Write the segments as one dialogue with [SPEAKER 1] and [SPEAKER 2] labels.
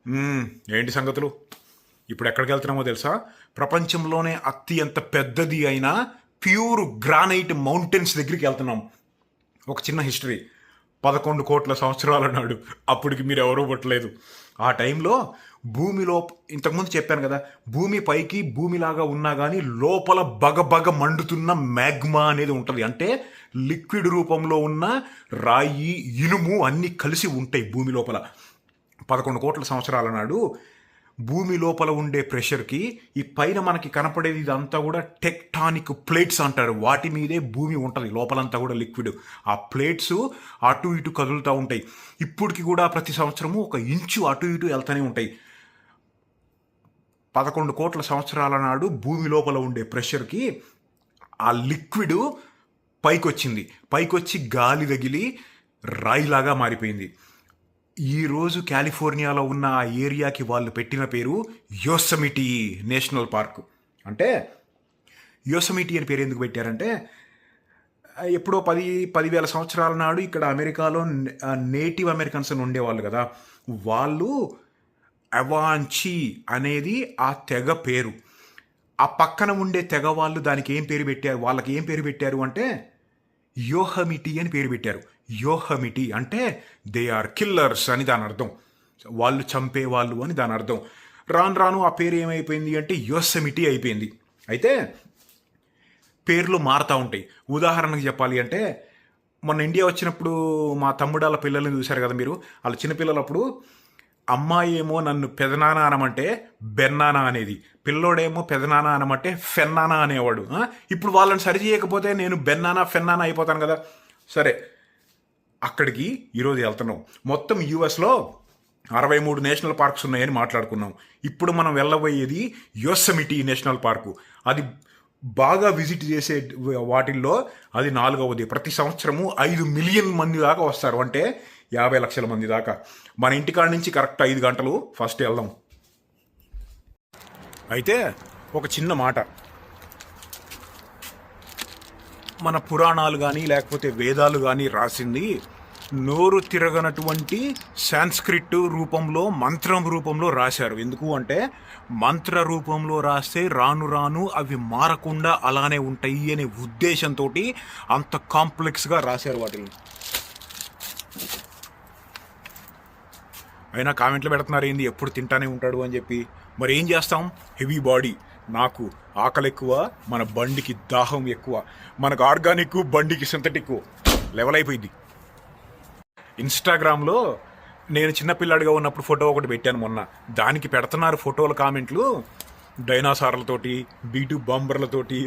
[SPEAKER 1] మ్మ్, ఏంటి సంగతులు? ఇప్పుడు ఎక్కడికి వెళ్తున్నామో తెలుసా? ప్రపంచంలోనే అత్యంత పెద్దది అయిన ప్యూర్ గ్రానైట్ మౌంటైన్స్ దగ్గరికి వెళ్తున్నాం. ఒక చిన్న హిస్టరీ. 11 కోట్ల సంవత్సరాల నాడు, అప్పటికి మీరు ఎవరూ పుట్టలేదు. ఆ టైంలో భూమిలో, ఇంతకుముందు చెప్పాను కదా, భూమి పైకి భూమిలాగా ఉన్నా కానీ లోపల బగబగ మండుతున్న మ్యాగ్మా అనేది ఉంటుంది. అంటే లిక్విడ్ రూపంలో ఉన్న రాయి, ఇనుము అన్నీ కలిసి ఉంటాయి భూమి లోపల. 11 కోట్ల సంవత్సరాల నాడు భూమి లోపల ఉండే ప్రెషర్కి ఈ పైన మనకి కనపడేది ఇదంతా కూడా టెక్టానిక్ ప్లేట్స్ అంటారు. వాటి మీదే భూమి ఉంటుంది, లోపలంతా కూడా లిక్విడ్. ఆ ప్లేట్స్ అటు ఇటు కదులుతూ ఉంటాయి. ఇప్పటికి కూడా ప్రతి సంవత్సరము 1 ఇంచు అటు ఇటు వెళ్తూనే ఉంటాయి. 11 కోట్ల సంవత్సరాల నాడు భూమి లోపల ఉండే ప్రెషర్కి ఆ లిక్విడ్ పైకొచ్చి గాలి తగిలి రాయిలాగా మారిపోయింది. ఈరోజు కాలిఫోర్నియాలో ఉన్న ఆ ఏరియాకి వాళ్ళు పెట్టిన పేరు యోసమిటీ నేషనల్ పార్క్. అంటే యోసమిటీ అని పేరు ఎందుకు పెట్టారంటే, ఎప్పుడో 10,000 సంవత్సరాల నాడు ఇక్కడ అమెరికాలో నేటివ్ అమెరికన్స్ అని ఉండేవాళ్ళు కదా, వాళ్ళు అవాంచి అనేది ఆ తెగ పేరు. ఆ పక్కన ఉండే తెగ వాళ్ళు దానికి ఏం పేరు పెట్టారు, వాళ్ళకి ఏం పేరు పెట్టారు అంటే యోహమిటీ అని పేరు పెట్టారు. యోహమిటీ అంటే దే ఆర్ కిల్లర్స్ అని దాని అర్థం. వాళ్ళు చంపేవాళ్ళు అని దాని అర్థం. రాను రాను ఆ పేరు ఏమైపోయింది అంటే యోసమిటీ అయిపోయింది. అయితే పేర్లు మారుతూ ఉంటాయి. ఉదాహరణకు చెప్పాలి అంటే, మొన్న ఇండియా వచ్చినప్పుడు మా తమ్ముడాల పిల్లల్ని చూశారు కదా మీరు. వాళ్ళ చిన్నపిల్లలప్పుడు అమ్మాయి ఏమో నన్ను పెదనాన్న అనమంటే బెన్నానా అనేది, పిల్లోడేమో పెదనాన్న అనమంటే ఫెన్నానా అనేవాడు. ఇప్పుడు వాళ్ళని సరి చేయకపోతే నేను బెన్నానా ఫెన్నానా అయిపోతాను కదా. సరే, అక్కడికి ఈరోజు వెళ్తున్నాం. మొత్తం యూఎస్లో 63 నేషనల్ పార్క్స్ ఉన్నాయని మాట్లాడుకున్నాం. ఇప్పుడు మనం వెళ్ళబోయేది యోసమిటీ నేషనల్ పార్కు. అది బాగా విజిట్ చేసే వాటిల్లో అది 4వది. ప్రతి సంవత్సరము 5 మిలియన్ మంది దాకా వస్తారు, అంటే 50 లక్షల మంది దాకా. మన ఇంటికాడ నుంచి కరెక్ట్ 5 గంటలు ఫస్ట్ వెళ్దాం. అయితే ఒక చిన్న మాట, మన పురాణాలు కానీ లేకపోతే వేదాలు కానీ రాసింది నోరు తిరగనటువంటి సాంస్క్రిట్ రూపంలో, మంత్రం రూపంలో రాశారు. ఎందుకు అంటే మంత్ర రూపంలో రాస్తే రాను రాను అవి మారకుండా అలానే ఉంటాయి అనే ఉద్దేశంతో అంత కాంప్లెక్స్గా రాశారు వాటిని. అయినా కామెంట్లు పెడుతున్నారు ఏంది ఎప్పుడు తింటానే ఉంటాడు అని చెప్పి. మరి ఏం చేస్తాం, హెవీ బాడీ, నాకు ఆకలి ఎక్కువ, మన బండికి దాహం ఎక్కువ. మనకు ఆర్గానిక్, బండికి సింథటిక్ లెవెల్ అయిపోయింది. ఇన్స్టాగ్రామ్లో నేను చిన్నపిల్లాడిగా ఉన్నప్పుడు ఫోటో ఒకటి పెట్టాను మొన్న, దానికి పెడుతున్నారు ఫోటోల కామెంట్లు డైనాసార్లతోటి, బీటు బాంబర్లతోటి.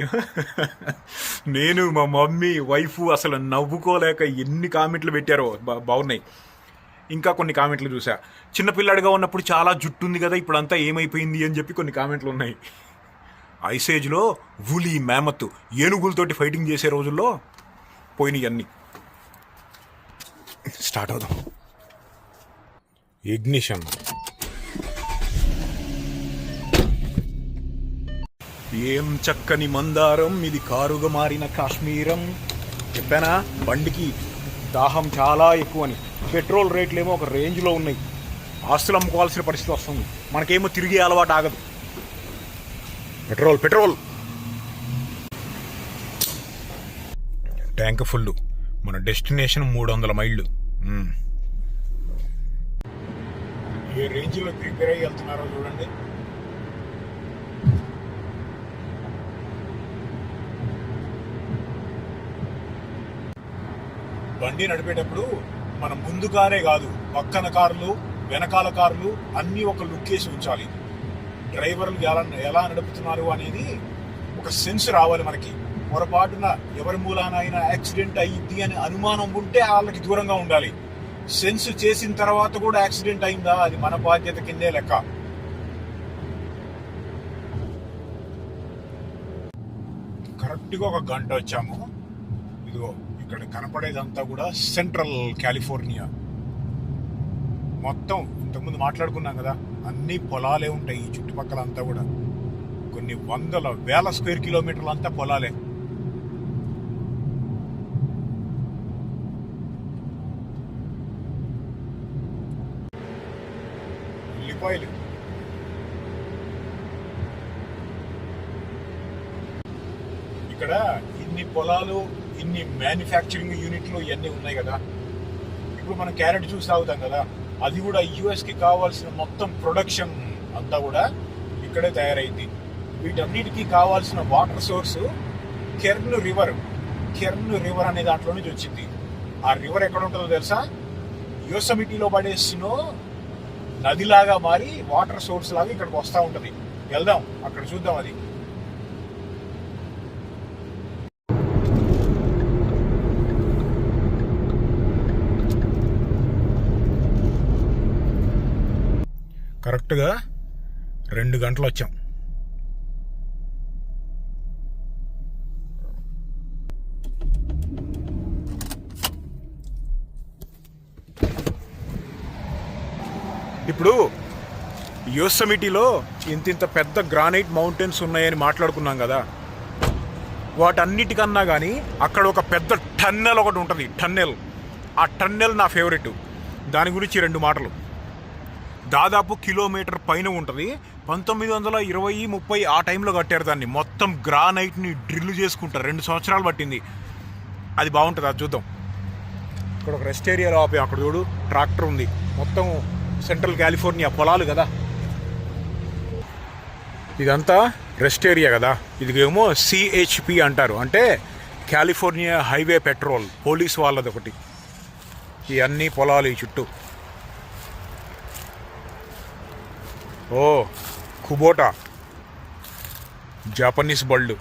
[SPEAKER 1] నేను మా మమ్మీ వైఫ్ అసలు నవ్వుకోలేక ఎన్ని కామెంట్లు పెట్టారో, బాగున్నాయి. ఇంకా కొన్ని కామెంట్లు చూసా, చిన్నపిల్లాడిగా ఉన్నప్పుడు చాలా జుట్టు ఉంది కదా, ఇప్పుడు అంతా ఏమైపోయింది అని చెప్పి కొన్ని కామెంట్లు ఉన్నాయి. ఐసేజ్లో వులీ మ్యామత్ ఏనుగులతోటి ఫైటింగ్ చేసే రోజుల్లో పోయినాయి అన్నీ. స్టార్ట్ అవుదాం. ఇగ్నిషన్. ఏం చక్కని మందారం, ఇది కారుగా మారిన కాశ్మీరం. చెప్పానా బండికి దాహం చాలా ఎక్కువని. పెట్రోల్ రేట్లేమో ఒక రేంజ్లో ఉన్నాయి. ఆస్తులు అమ్ముకోవాల్సిన పరిస్థితి వస్తుంది. మనకేమో తిరిగే అలవాటు ఆగదు. Petrol tank full. మన డెస్టినేషన్ 300 మైళ్ళు. ఏ రేంజ్లో ప్రిపేర్ అయ్యి వెళ్తున్నారో చూడండి. బండి నడిపేటప్పుడు మన ముందు కారే కాదు, పక్కన కార్లు, వెనకాల కార్లు అన్నీ ఒక లుక్ వేసి ఉంచాలి. డ్రైవర్లు ఎలా నడుపుతున్నారు అనేది ఒక సెన్స్ రావాలి మనకి. పొరపాటున ఎవరి మూలాన అయినా యాక్సిడెంట్ అయ్యింది అని అనుమానం ఉంటే వాళ్ళకి దూరంగా ఉండాలి. సెన్స్ చేసిన తర్వాత కూడా యాక్సిడెంట్ అయిందా, అది మన బాధ్యత కిందే లెక్క. కరెక్ట్గా 1 గంట వచ్చాము. ఇదిగో ఇక్కడ కనపడేదంతా కూడా సెంట్రల్ కాలిఫోర్నియా. మొత్తం ఇంతకుముందు మాట్లాడుకున్నాం కదా, అన్ని పొలాలే ఉంటాయి ఈ చుట్టుపక్కల అంతా కూడా. కొన్ని వందల వేల స్క్వేర్ కిలోమీటర్లు అంతా పొలాలే. ఉల్లిపాయలు. ఇక్కడ ఇన్ని పొలాలు, ఇన్ని మ్యానుఫ్యాక్చరింగ్ యూనిట్లు ఇవన్నీ ఉన్నాయి కదా. ఇప్పుడు మనం క్యారెట్ జ్యూస్ తాగుతాం కదా, అది కూడా యుఎస్కి కావాల్సిన మొత్తం ప్రొడక్షన్ అంతా కూడా ఇక్కడే తయారైంది. వీటన్నిటికీ కావాల్సిన వాటర్ సోర్స్ కెర్న్ రివర్ అనే దాంట్లో నుంచి వచ్చింది. ఆ రివర్ ఎక్కడ ఉంటుందో తెలుసా? యోసమిటీలో పడే స్నో నదిలాగా మారి వాటర్ సోర్స్ లాగా ఇక్కడికి వస్తూ ఉంటుంది. వెళ్దాం, అక్కడ చూద్దాం. అది కరెక్ట్గా 2 గంటలు వచ్చాం. ఇప్పుడు యోసమిటీలో ఇంత పెద్ద గ్రానైట్ మౌంటైన్స్ ఉన్నాయని మాట్లాడుకున్నాం కదా. వాటన్నిటికన్నా కానీ అక్కడ ఒక పెద్ద టన్నెల్ ఒకటి ఉంటుంది. ఆ టన్నెల్ నా ఫేవరెట్. దాని గురించి 2 మాటలు. దాదాపు కిలోమీటర్ పైన ఉంటుంది. 1920-30 ఆ టైంలో కట్టారు దాన్ని. మొత్తం గ్రానైట్ని డ్రిల్ చేసుకుంటారు. 2 సంవత్సరాలు పట్టింది. అది బాగుంటుంది, అది చూద్దాం. ఇక్కడ ఒక రెస్ట్ ఏరియాలో ఆపి, అక్కడ చూడు ట్రాక్టర్ ఉంది. మొత్తం సెంట్రల్ కాలిఫోర్నియా పొలాలు కదా. ఇదంతా రెస్ట్ ఏరియా కదా. ఇదిగేమో సిహెచ్పి అంటారు, అంటే కాలిఫోర్నియా హైవే పెట్రోల్, పోలీస్ వాళ్ళది ఒకటి. ఇవన్నీ పొలాలు ఈ చుట్టూ. ఓ కుబోటా జాపనీస్ బళ్ళు.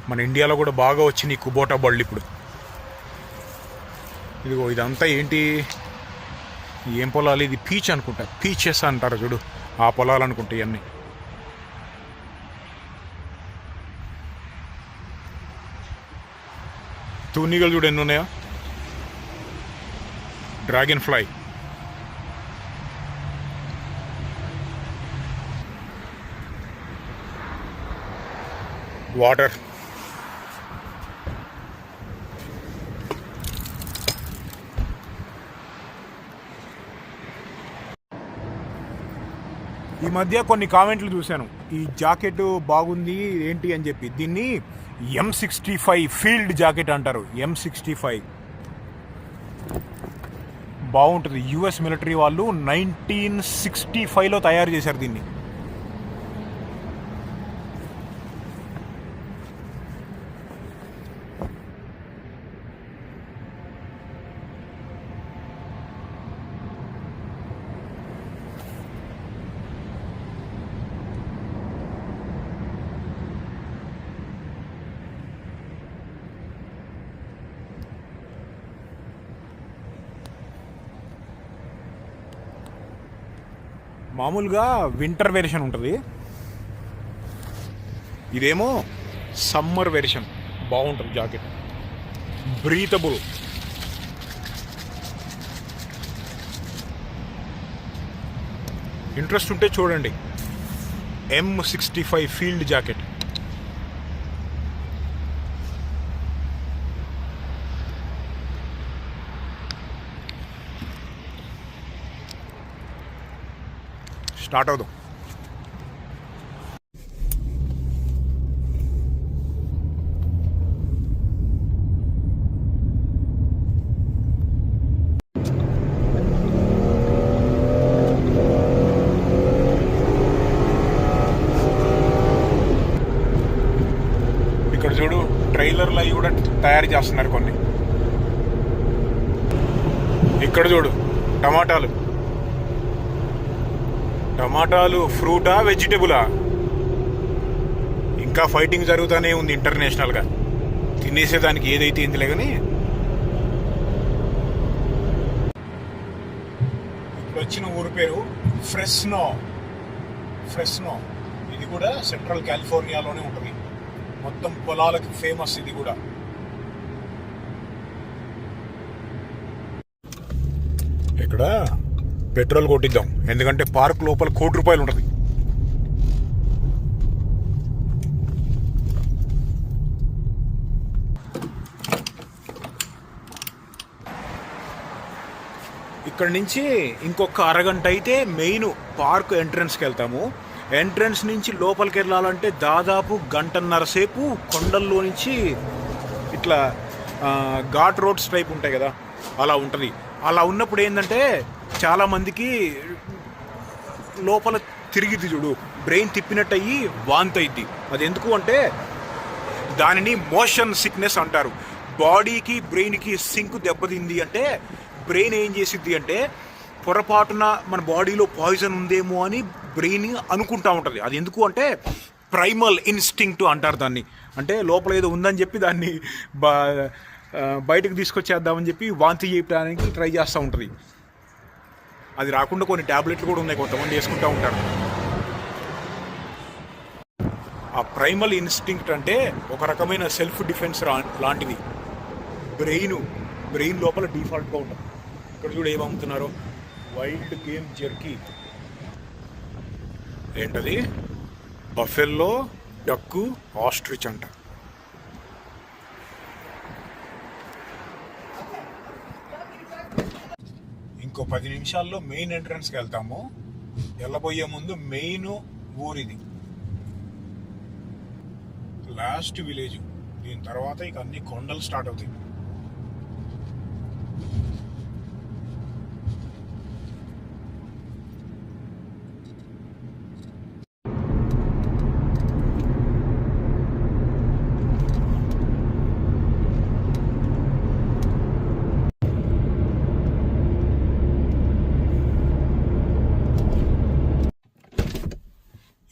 [SPEAKER 1] మన ఇండియాలో కూడా బాగా వచ్చినాయి కుబోటా బళ్ళు ఇప్పుడు. ఇదిగో ఇదంతా ఏంటి, ఏం పొలాలు? ఇది పీచ్ అనుకుంటా, పీచెస్ అంటారు చూడు, ఆ పొలాలు అనుకుంటా ఇవన్నీ. తూనీగలు చూడు ఎన్ని ఉన్నాయో. Dragon fly. వాటర్. ఈ మధ్య కొన్ని కామెంట్లు చూశాను, ఈ జాకెట్ బాగుంది ఏంటి అని చెప్పి. దీన్ని M65 ఫీల్డ్ జాకెట్ అంటారు. M65 బాగుంటుంది. యుఎస్ మిలిటరీ వాళ్ళు 1965లో తయారు చేశారు దీన్ని. మామూలుగా వింటర్ వెర్షన్ ఉంటుంది, ఇదేమో సమ్మర్ వెర్షన్. బాగుంటుంది జాకెట్, బ్రీతబుల్. ఇంట్రెస్ట్ ఉంటే చూడండి, M65 ఫీల్డ్ జాకెట్. స్టార్ట్ అవుదాం. ఇక్కడ చూడు ట్రైలర్లు అవి కూడా తయారు చేస్తున్నారు కొన్ని. ఇక్కడ చూడు టమాటాలు ఫ్రూటా వెజిటేబులా? ఇంకా ఫైటింగ్ జరుగుతూనే ఉంది ఇంటర్నేషనల్గా. తినేసేదానికి ఏదైతే ఇందులే కానీ. ఇప్పుడు వచ్చిన ఊరు పేరు ఫ్రెస్నో. ఇది కూడా సెంట్రల్ కాలిఫోర్నియాలోనే ఉంటుంది. మొత్తం పొలాలకి ఫేమస్ ఇది కూడా. ఇక్కడ పెట్రోల్ కొట్టిద్దాం, ఎందుకంటే పార్క్ లోపల ₹1,00,00,000 ఉంటుంది. ఇక్కడ నుంచి ఇంకొక అరగంట అయితే మెయిన్ పార్క్ ఎంట్రన్స్కి వెళ్తాము. ఎంట్రన్స్ నుంచి లోపలికి వెళ్ళాలంటే దాదాపు గంటన్నర సేపు కొండల్లో నుంచి ఇట్లా ఘాట్ రోడ్స్ టైప్ ఉంటాయి కదా, అలా ఉంటుంది. అలా ఉన్నప్పుడు ఏంటంటే చాలామందికి లోపల తిరిగిద్ది చూడు, బ్రెయిన్ తిప్పినట్టు అయ్యి వాంతి అయింది. అది ఎందుకు అంటే దానిని మోషన్ సిక్నెస్ అంటారు. బాడీకి బ్రెయిన్కి సింక్ దెబ్బతింది అంటే బ్రెయిన్ ఏం చేసిద్ది అంటే పొరపాటున మన బాడీలో పాయిజన్ ఉందేమో అని బ్రెయిన్ అనుకుంటా ఉంటుంది. అది ఎందుకు అంటే ప్రైమల్ ఇన్స్టింక్ట్ అంటారు దాన్ని. అంటే లోపల ఏదో ఉందని చెప్పి దాన్ని బయటకు తీసుకొచ్చేద్దామని చెప్పి వాంతి చేయడానికి ట్రై చేస్తూ ఉంటుంది. అది రాకుండా కొన్ని ట్యాబ్లెట్లు కూడా ఉన్నాయి, కొంతమంది వేసుకుంటూ ఉంటారు. ఆ ప్రైమల్ ఇన్స్టింక్ట్ అంటే ఒక రకమైన సెల్ఫ్ డిఫెన్స్ లాంటిది. బ్రెయిన్ లోపల డిఫాల్ట్గా ఉంటుంది. ఇక్కడ చూడు ఏమమ్ముతున్నారో, వైల్డ్ గేమ్ జెర్కీ. ఏంటది? బఫెల్లో, డక్కు, ఆస్ట్రిచ్ అంట. ఇంకో 10 నిమిషాల్లో మెయిన్ ఎంట్రన్స్కి వెళ్తాము. వెళ్ళబోయే ముందు మెయిన్ ఊరిది, లాస్ట్ విలేజ్. దీని తర్వాత ఇక అన్ని కొండలు స్టార్ట్ అవుతాయి.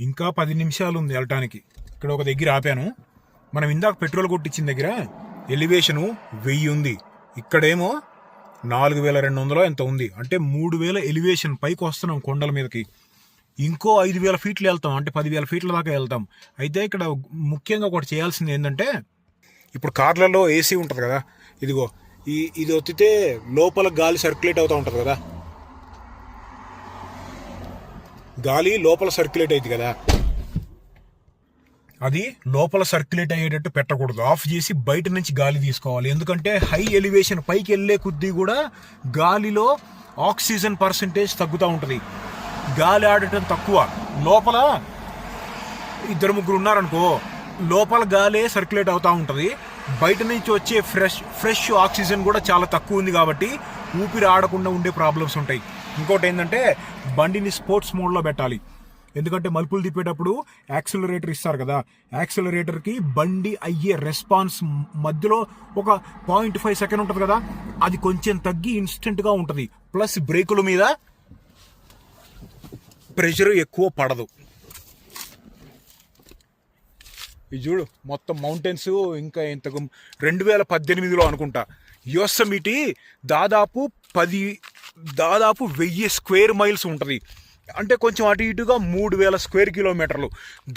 [SPEAKER 1] ఇంకా 10 నిమిషాలు ఉంది వెళ్ళటానికి. ఇక్కడ ఒక దగ్గర ఆపాను. మనం ఇందాక పెట్రోల్ కొట్టించిన దగ్గర ఎలివేషను 1000 ఉంది. ఇక్కడేమో 4200 ఎంత ఉంది. అంటే 3000 ఎలివేషన్ పైకి వస్తున్నాం కొండల మీదకి. ఇంకో 5000 ఫీట్లు వెళ్తాం, అంటే 10,000 ఫీట్ల దాకా వెళ్తాం. అయితే ఇక్కడ ముఖ్యంగా ఒకటి చేయాల్సింది ఏంటంటే, ఇప్పుడు కార్లలో ఏసీ ఉంటుంది కదా, ఇదిగో ఇది ఒత్తితే లోపల గాలి సర్క్యులేట్ అవుతూ ఉంటుంది కదా, గాలి లోపల సర్క్యులేట్ అయింది కదా, అది లోపల సర్క్యులేట్ అయ్యేటట్టు పెట్టకూడదు. ఆఫ్ చేసి బయట నుంచి గాలి తీసుకోవాలి. ఎందుకంటే హై ఎలివేషన్ పైకి వెళ్ళే కొద్దీ కూడా గాలిలో ఆక్సిజన్ పర్సంటేజ్ తగ్గుతూ ఉంటుంది. గాలి ఆడటం తక్కువ. లోపల 2-3 ఉన్నారనుకో, లోపల గాలే సర్క్యులేట్ అవుతూ ఉంటుంది. బయట నుంచి వచ్చే ఫ్రెష్ ఆక్సిజన్ కూడా చాలా తక్కువ ఉంది కాబట్టి ఊపిరి ఆడకుండా ఉండే ప్రాబ్లమ్స్ ఉంటాయి. ఇంకోటి ఏంటంటే బండిని స్పోర్ట్స్ మోడ్లో పెట్టాలి. ఎందుకంటే మలుపులు తిప్పేటప్పుడు యాక్సిలరేటర్ ఇస్తారు కదా, యాక్సిలరేటర్కి బండి అయ్యే రెస్పాన్స్ మధ్యలో ఒక 0.5 సెకండ్ ఉంటుంది కదా, అది కొంచెం తగ్గి ఇన్స్టెంట్గా ఉంటుంది. ప్లస్ బ్రేకుల మీద ప్రెషర్ ఎక్కువ పడదు. ఇది చూడు మొత్తం మౌంటైన్స్. ఇంకా ఇంతకు 2018లో అనుకుంటా యోసమిటీ దాదాపు 1000 స్క్వేర్ మైల్స్ ఉంటుంది. అంటే కొంచెం అటు ఇటుగా 3000 స్క్వేర్ కిలోమీటర్లు.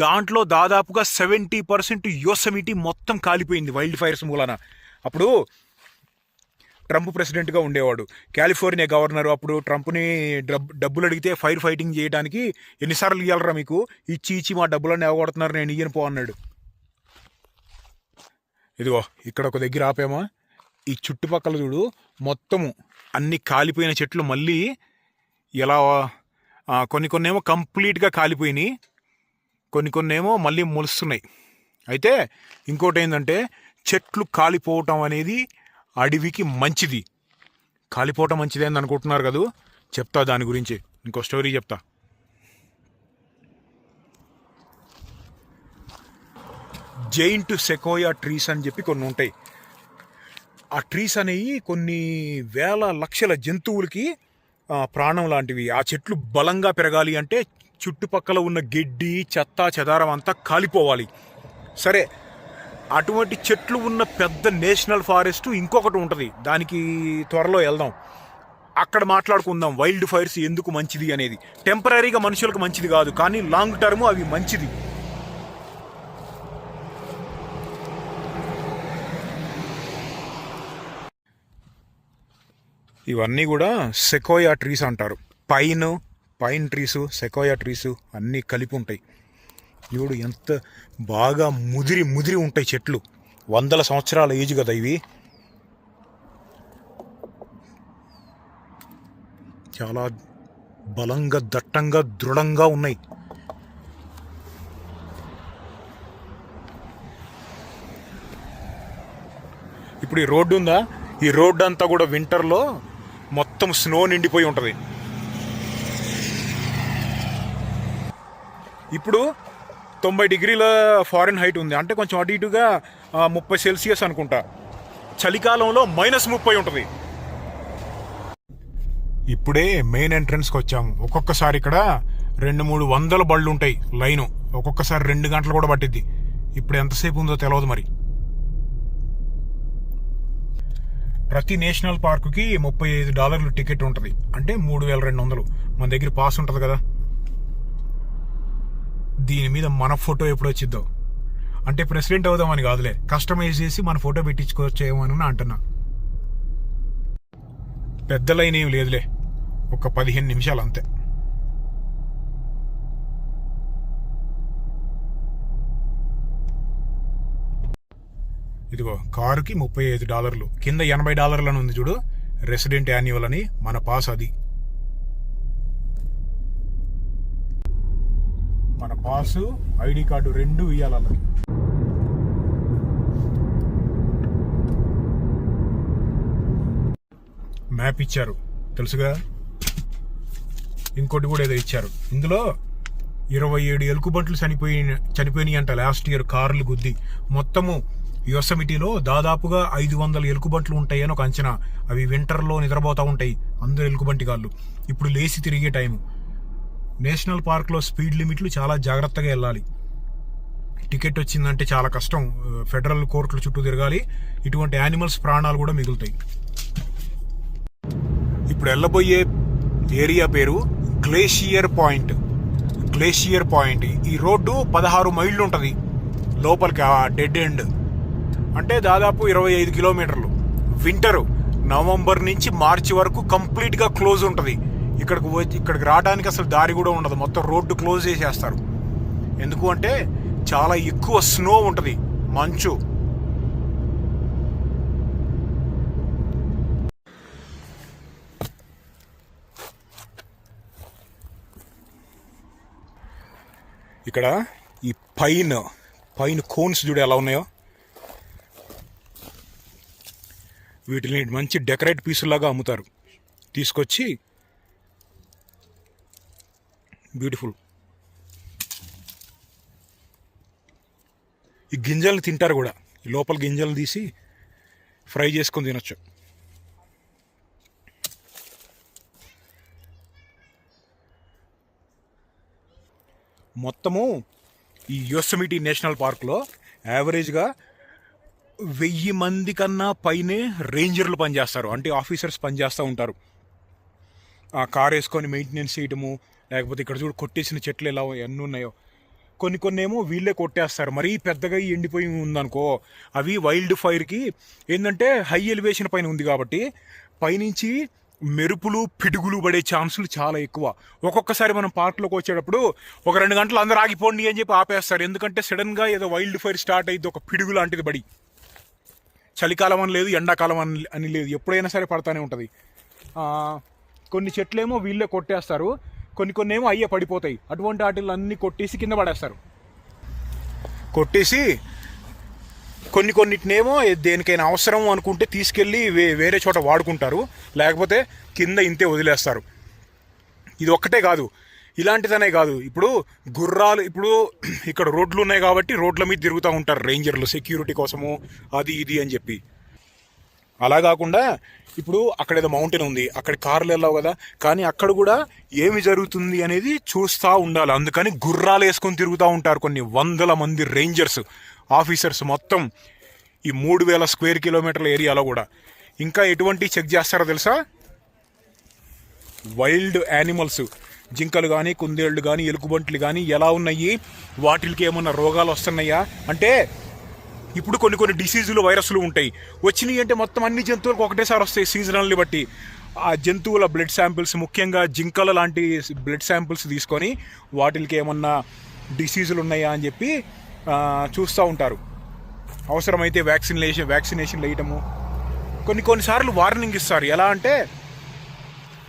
[SPEAKER 1] దాంట్లో దాదాపుగా 70% యోసమిటీ మొత్తం కాలిపోయింది వైల్డ్ ఫైర్స్ మూలన. అప్పుడు ట్రంప్ ప్రెసిడెంట్గా ఉండేవాడు, కాలిఫోర్నియా గవర్నర్. అప్పుడు ట్రంప్ని డబ్బులు అడిగితే ఫైర్ ఫైటింగ్ చేయడానికి ఎన్నిసార్లు ఇవ్వాలరా మీకు, ఇచ్చి మా డబ్బులన్నీ ఎగగొడుతున్నారు, నేను ఇయ్యను పో అన్నాడు. ఇదిగో ఇక్కడ ఒక దగ్గర ఆపామా, ఈ చుట్టుపక్కల చూడు మొత్తము అన్ని కాలిపోయిన చెట్లు. మళ్ళీ ఎలా కొన్ని ఏమో కంప్లీట్గా కాలిపోయినాయి, కొన్ని ఏమో మళ్ళీ మొలుస్తున్నాయి. అయితే ఇంకోటి ఏంటంటే చెట్లు కాలిపోవటం అనేది అడవికి మంచిది. కాలిపోవటం మంచిదే అని అనుకుంటున్నారు కదా, చెప్తా దాని గురించి. ఇంకో స్టోరీ చెప్తా. జైంట్ సెకోయా ట్రీస్ అని చెప్పి కొన్ని ఉంటాయి. ఆ ట్రీస్ అనేవి కొన్ని వేల లక్షల జంతువులకి ప్రాణం లాంటివి. ఆ చెట్లు బలంగా పెరగాలి అంటే చుట్టుపక్కల ఉన్న గడ్డి చెత్త చెదారం అంతా కాలిపోవాలి. సరే, అటువంటి చెట్లు ఉన్న పెద్ద నేషనల్ ఫారెస్ట్ ఇంకొకటి ఉంటుంది, దానికి త్వరలో వెళ్దాం. అక్కడ మాట్లాడుకుందాం వైల్డ్ ఫైర్స్ ఎందుకు మంచిది అనేది. టెంపరీగా మనుషులకు మంచిది కాదు, కానీ లాంగ్ టర్మ్ అవి మంచిది. ఇవన్నీ కూడా సెకోయా ట్రీస్ అంటారు. పైన్ ట్రీసు, సెకోయా ట్రీసు అన్నీ కలిపి ఉంటాయి. చూడు ఎంత బాగా ముదిరి ఉంటాయి చెట్లు. 100 సంవత్సరాల ఏజ్ కదా ఇవి. చాలా బలంగా, దట్టంగా, దృఢంగా ఉన్నాయి. ఇప్పుడు ఈ రోడ్డు ఉందా, ఈ రోడ్డు అంతా కూడా వింటర్లో మొత్తం స్నో నిండిపోయి ఉంటుంది. ఇప్పుడు 90 డిగ్రీల ఫారెన్ హైట్ ఉంది, అంటే కొంచెం అటు ఇటుగా 30 సెల్సియస్ అనుకుంటా. చలికాలంలో -30 ఉంటుంది. ఇప్పుడే మెయిన్ ఎంట్రన్స్కి వచ్చాము. ఒక్కొక్కసారి ఇక్కడ 200-300 బళ్ళు ఉంటాయి లైను. ఒక్కొక్కసారి 2 గంటలు కూడా పట్టిద్ది. ఇప్పుడు ఎంతసేపు ఉందో తెలియదు మరి. ప్రతి నేషనల్ పార్కుకి $35 టికెట్ ఉంటుంది, అంటే 3200. మన దగ్గర పాస్ ఉంటుంది కదా. దీని మీద మన ఫోటో ఎప్పుడు వచ్చిద్దో, అంటే ప్రెసిడెంట్ అవుదామని కాదులే, కస్టమైజ్ చేసి మన ఫోటో పెట్టించుకోవచ్చేమని అంటున్నా. పెద్ద లైన్ ఏం లేదులే, ఒక 15 నిమిషాలు అంతే. ఇదిగో కారుకి $35, కింద $80 అని ఉంది చూడు, రెసిడెంట్ యాన్యువల్ అని, మన పాస్ అది. మన పాసు, ఐడి కార్డు 2 ఇయ్యాలి. మ్యాప్ ఇచ్చారు తెలుసుగా. ఇంకోటి కూడా ఏదో ఇచ్చారు. ఇందులో 27 ఎలుకబంట్లు చనిపోయినాయి అంట లాస్ట్ ఇయర్ కార్లు గుద్ది. మొత్తము యోసమిటీలో దాదాపుగా 500 ఎలుకబంట్లు ఉంటాయని ఒక అంచనా. అవి వింటర్లో నిద్రపోతూ ఉంటాయి అందరు ఎలుకబంటి కాళ్ళు. ఇప్పుడు లేచి తిరిగే టైము. నేషనల్ పార్క్లో స్పీడ్ లిమిట్లు చాలా జాగ్రత్తగా వెళ్ళాలి. టికెట్ వచ్చిందంటే చాలా కష్టం, ఫెడరల్ కోర్టుల చుట్టూ తిరగాలి. ఇటువంటి యానిమల్స్ ప్రాణాలు కూడా మిగులుతాయి. ఇప్పుడు వెళ్ళబోయే ఏరియా పేరు గ్లేషియర్ పాయింట్. ఈ రోడ్డు 16 మైళ్ళు ఉంటుంది లోపలికి, ఆ డెడ్ ఎండ్. అంటే దాదాపు 25 కిలోమీటర్లు. వింటరు నవంబర్ నుంచి మార్చి వరకు కంప్లీట్గా క్లోజ్ ఉంటుంది. ఇక్కడికి రావడానికి అసలు దారి కూడా ఉండదు, మొత్తం రోడ్డు క్లోజ్ చేసేస్తారు. ఎందుకు అంటే చాలా ఎక్కువ స్నో ఉంటుంది, మంచు. ఇక్కడ ఈ పైన కోన్స్ చూడు ఎలా ఉన్నాయో. వీటిని మంచి డెకరేట్ పీసులాగా అమ్ముతారు తీసుకొచ్చి. బ్యూటిఫుల్. ఈ గింజల్ని తింటారు కూడా, ఈ లోపల గింజలు తీసి ఫ్రై చేసుకొని తినొచ్చు. మొత్తము ఈ యోసెమిటీ నేషనల్ పార్క్లో యావరేజ్గా 1000 మంది కన్నా పైనే రేంజర్లు పనిచేస్తారు, అంటే ఆఫీసర్స్ పనిచేస్తూ ఉంటారు. ఆ కార్ వేసుకొని మెయింటెనెన్స్ చేయటము, లేకపోతే ఇక్కడ చూడు కొట్టేసిన చెట్లు ఎలా ఎన్ని ఉన్నాయో. కొన్ని ఏమో వీళ్ళే కొట్టేస్తారు. మరీ పెద్దగా ఎండిపోయి ఉందనుకో, అవి వైల్డ్ ఫైర్కి ఏంటంటే హై ఎలివేషన్ పైన ఉంది కాబట్టి పైనుంచి మెరుపులు, పిడుగులు పడే ఛాన్సులు చాలా ఎక్కువ. ఒక్కొక్కసారి మనం పార్క్లోకి వచ్చేటప్పుడు ఒక 2 గంటలు అందరూ ఆగిపోండి అని చెప్పి ఆపేస్తారు. ఎందుకంటే సడన్గా ఏదో వైల్డ్ ఫైర్ స్టార్ట్ అయ్యింది, ఒక పిడుగు లాంటిది పడి. చలికాలం అని లేదు, ఎండాకాలం అని లేదు, ఎప్పుడైనా సరే పడతానే ఉంటుంది. కొన్ని చెట్లేమో వీళ్ళే కొట్టేస్తారు, కొన్ని ఏమో అయ్యే పడిపోతాయి. అటువంటి వాటిల్లో అన్నీ కొట్టేసి కింద పడేస్తారు. కొట్టేసి కొన్నిటినేమో దేనికైనా అవసరం అనుకుంటే తీసుకెళ్ళి వేరే చోట వాడుకుంటారు, లేకపోతే కింద ఇంతే వదిలేస్తారు. ఇది ఒక్కటే కాదు, ఇలాంటిదనే కాదు. ఇప్పుడు గుర్రాలు, ఇప్పుడు ఇక్కడ రోడ్లు ఉన్నాయి కాబట్టి రోడ్ల మీద తిరుగుతూ ఉంటారు రేంజర్లు, సెక్యూరిటీ కోసము అది ఇది అని చెప్పి. అలా కాకుండా ఇప్పుడు అక్కడ ఏదో మౌంటైన్ ఉంది, అక్కడ కార్లు వెళ్ళావు కదా, కానీ అక్కడ కూడా ఏమి జరుగుతుంది అనేది చూస్తూ ఉండాలి. అందుకని గుర్రాలు వేసుకొని తిరుగుతూ ఉంటారు కొన్ని 100 మంది రేంజర్స్, ఆఫీసర్స్ మొత్తం ఈ 3000 స్క్వేర్ కిలోమీటర్ల ఏరియాలో కూడా. ఇంకా ఎటువంటి చెక్ చేస్తారో తెలుసా? వైల్డ్ యానిమల్స్, జింకలు కానీ, కుందేళ్ళు కానీ, ఎలుకబంట్లు కానీ ఎలా ఉన్నాయి, వాటికి ఏమన్నా రోగాలు వస్తున్నాయా. అంటే ఇప్పుడు కొన్ని డిసీజులు, వైరస్లు ఉంటాయి. వచ్చినాయి అంటే మొత్తం అన్ని జంతువులకు ఒకటేసారి వస్తాయి సీజనల్ని బట్టి. ఆ జంతువుల బ్లడ్ శాంపిల్స్, ముఖ్యంగా జింకల లాంటి బ్లడ్ శాంపిల్స్ తీసుకొని వాటికి ఏమన్నా డిసీజులు ఉన్నాయా అని చెప్పి చూస్తూ ఉంటారు. అవసరమైతే వ్యాక్సినేషన్లు వేయటము. కొన్నిసార్లు వార్నింగ్ ఇస్తారు. ఎలా అంటే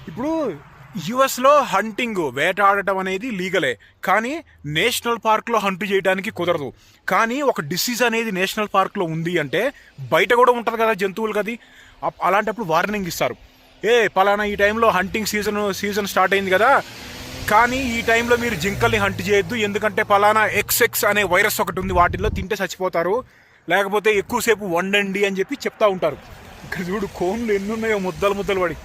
[SPEAKER 1] ఇప్పుడు యుఎస్లో హంటింగ్ వేటాడటం అనేది లీగలే, కానీ నేషనల్ పార్క్లో హంట్ చేయడానికి కుదరదు. కానీ ఒక డిసీజ్ అనేది నేషనల్ పార్క్లో ఉంది అంటే బయట కూడా ఉంటుంది కదా జంతువులు కది. అలాంటప్పుడు వార్నింగ్ ఇస్తారు, పలానా ఈ టైంలో హంటింగ్ సీజన్ స్టార్ట్ అయింది కదా, కానీ ఈ టైంలో మీరు జింకల్ని హంట్ చేయొద్దు, ఎందుకంటే పలానా ఎక్స్ఎక్స్ అనే వైరస్ ఒకటి ఉంది, వాటిల్లో తింటే చచ్చిపోతారు, లేకపోతే ఎక్కువసేపు వండండి అని చెప్పి చెప్తా ఉంటారు. ఇక్కడ చూడు కోన్లు ఎన్ని ఉన్నాయో ముద్దలు ముద్దలు పడి.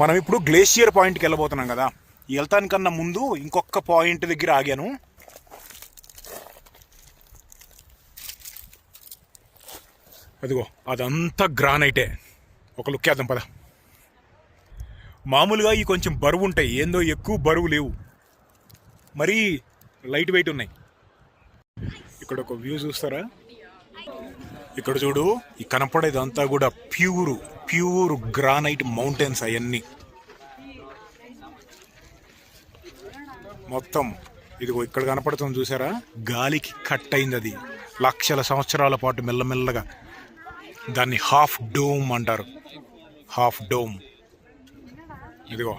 [SPEAKER 1] మనం ఇప్పుడు గ్లేషియర్ పాయింట్కి వెళ్ళబోతున్నాం కదా, వెళ్తానికన్నా ముందు ఇంకొక పాయింట్ దగ్గర ఆగాను. అదిగో అదంతా గ్రానైటే. ఒక లుక్ వేద్దాం పద. మామూలుగా ఈ కొంచెం బరువు ఉంటాయి, ఏందో ఎక్కువ బరువు లేవు, మరీ లైట్ వెయిట్ ఉన్నాయి. ఇక్కడ ఒక వ్యూ చూస్తారా, ఇక్కడ చూడు, ఈ కనపడేదంతా కూడా ప్యూర్ గ్రానైట్ మౌంటైన్స్ అవన్నీ మొత్తం. ఇదిగో ఇక్కడ కనపడుతుంది చూసారా, గాలికి కట్ అయింది, అది లక్షల సంవత్సరాల పాటు మెల్లమెల్లగా. దాన్ని హాఫ్ డోమ్ అంటారు, హాఫ్ డోమ్. ఇదిగో